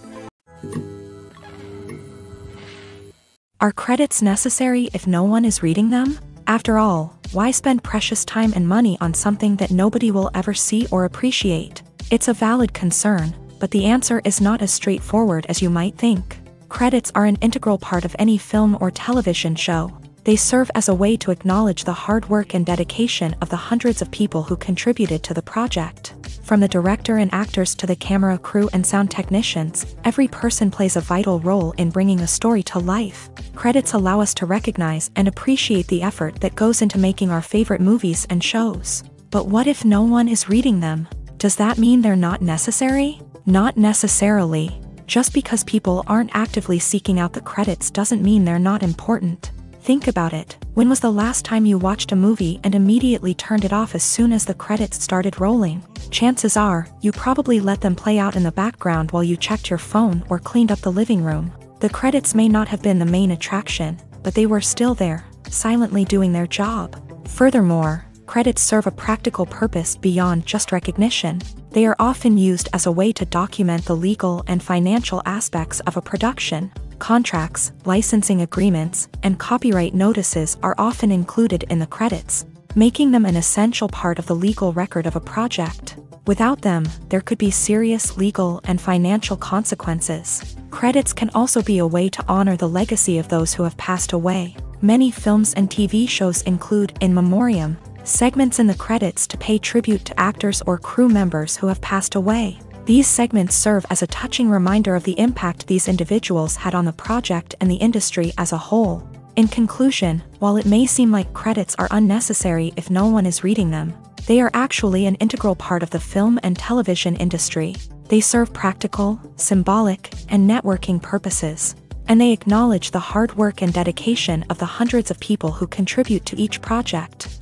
Are credits necessary if no one is reading them? After all, why spend precious time and money on something that nobody will ever see or appreciate? It's a valid concern, but the answer is not as straightforward as you might think. Credits are an integral part of any film or television show. They serve as a way to acknowledge the hard work and dedication of the hundreds of people who contributed to the project. From the director and actors to the camera crew and sound technicians, every person plays a vital role in bringing a story to life. Credits allow us to recognize and appreciate the effort that goes into making our favorite movies and shows. But what if no one is reading them? Does that mean they're not necessary? Not necessarily. Just because people aren't actively seeking out the credits doesn't mean they're not important. Think about it. When was the last time you watched a movie and immediately turned it off as soon as the credits started rolling? Chances are, you probably let them play out in the background while you checked your phone or cleaned up the living room. The credits may not have been the main attraction, but they were still there, silently doing their job. Furthermore, credits serve a practical purpose beyond just recognition. They are often used as a way to document the legal and financial aspects of a production. Contracts, licensing agreements, and copyright notices are often included in the credits, making them an essential part of the legal record of a project. Without them, there could be serious legal and financial consequences. Credits can also be a way to honor the legacy of those who have passed away. Many films and TV shows include in memoriam segments in the credits to pay tribute to actors or crew members who have passed away. These segments serve as a touching reminder of the impact these individuals had on the project and the industry as a whole. In conclusion, while it may seem like credits are unnecessary if no one is reading them, they are actually an integral part of the film and television industry. They serve practical, symbolic, and networking purposes, and they acknowledge the hard work and dedication of the hundreds of people who contribute to each project.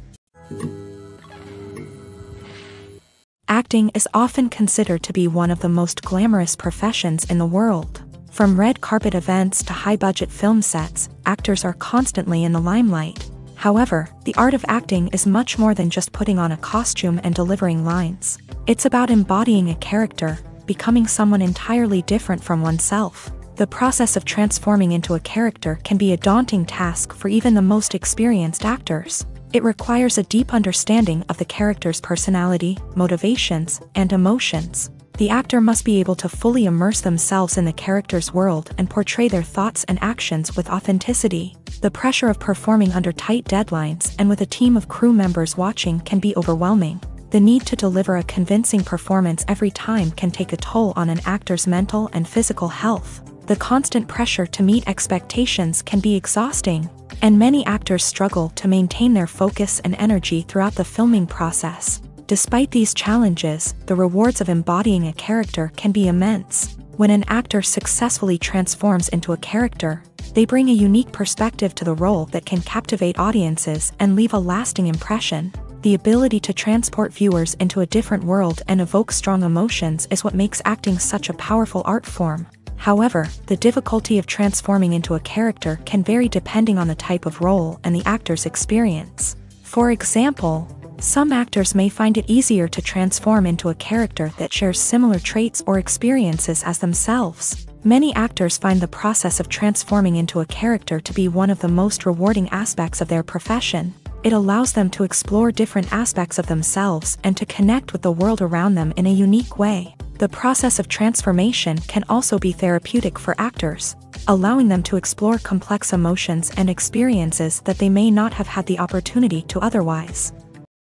Acting is often considered to be one of the most glamorous professions in the world. From red carpet events to high-budget film sets, actors are constantly in the limelight. However, the art of acting is much more than just putting on a costume and delivering lines. It's about embodying a character, becoming someone entirely different from oneself. The process of transforming into a character can be a daunting task for even the most experienced actors. It requires a deep understanding of the character's personality, motivations, and emotions. The actor must be able to fully immerse themselves in the character's world and portray their thoughts and actions with authenticity. The pressure of performing under tight deadlines and with a team of crew members watching can be overwhelming. The need to deliver a convincing performance every time can take a toll on an actor's mental and physical health. The constant pressure to meet expectations can be exhausting, and many actors struggle to maintain their focus and energy throughout the filming process. Despite these challenges, the rewards of embodying a character can be immense. When an actor successfully transforms into a character, they bring a unique perspective to the role that can captivate audiences and leave a lasting impression. The ability to transport viewers into a different world and evoke strong emotions is what makes acting such a powerful art form. However, the difficulty of transforming into a character can vary depending on the type of role and the actor's experience. For example, some actors may find it easier to transform into a character that shares similar traits or experiences as themselves. Many actors find the process of transforming into a character to be one of the most rewarding aspects of their profession. It allows them to explore different aspects of themselves and to connect with the world around them in a unique way. The process of transformation can also be therapeutic for actors. allowing them to explore complex emotions and experiences that they may not have had the opportunity to otherwise.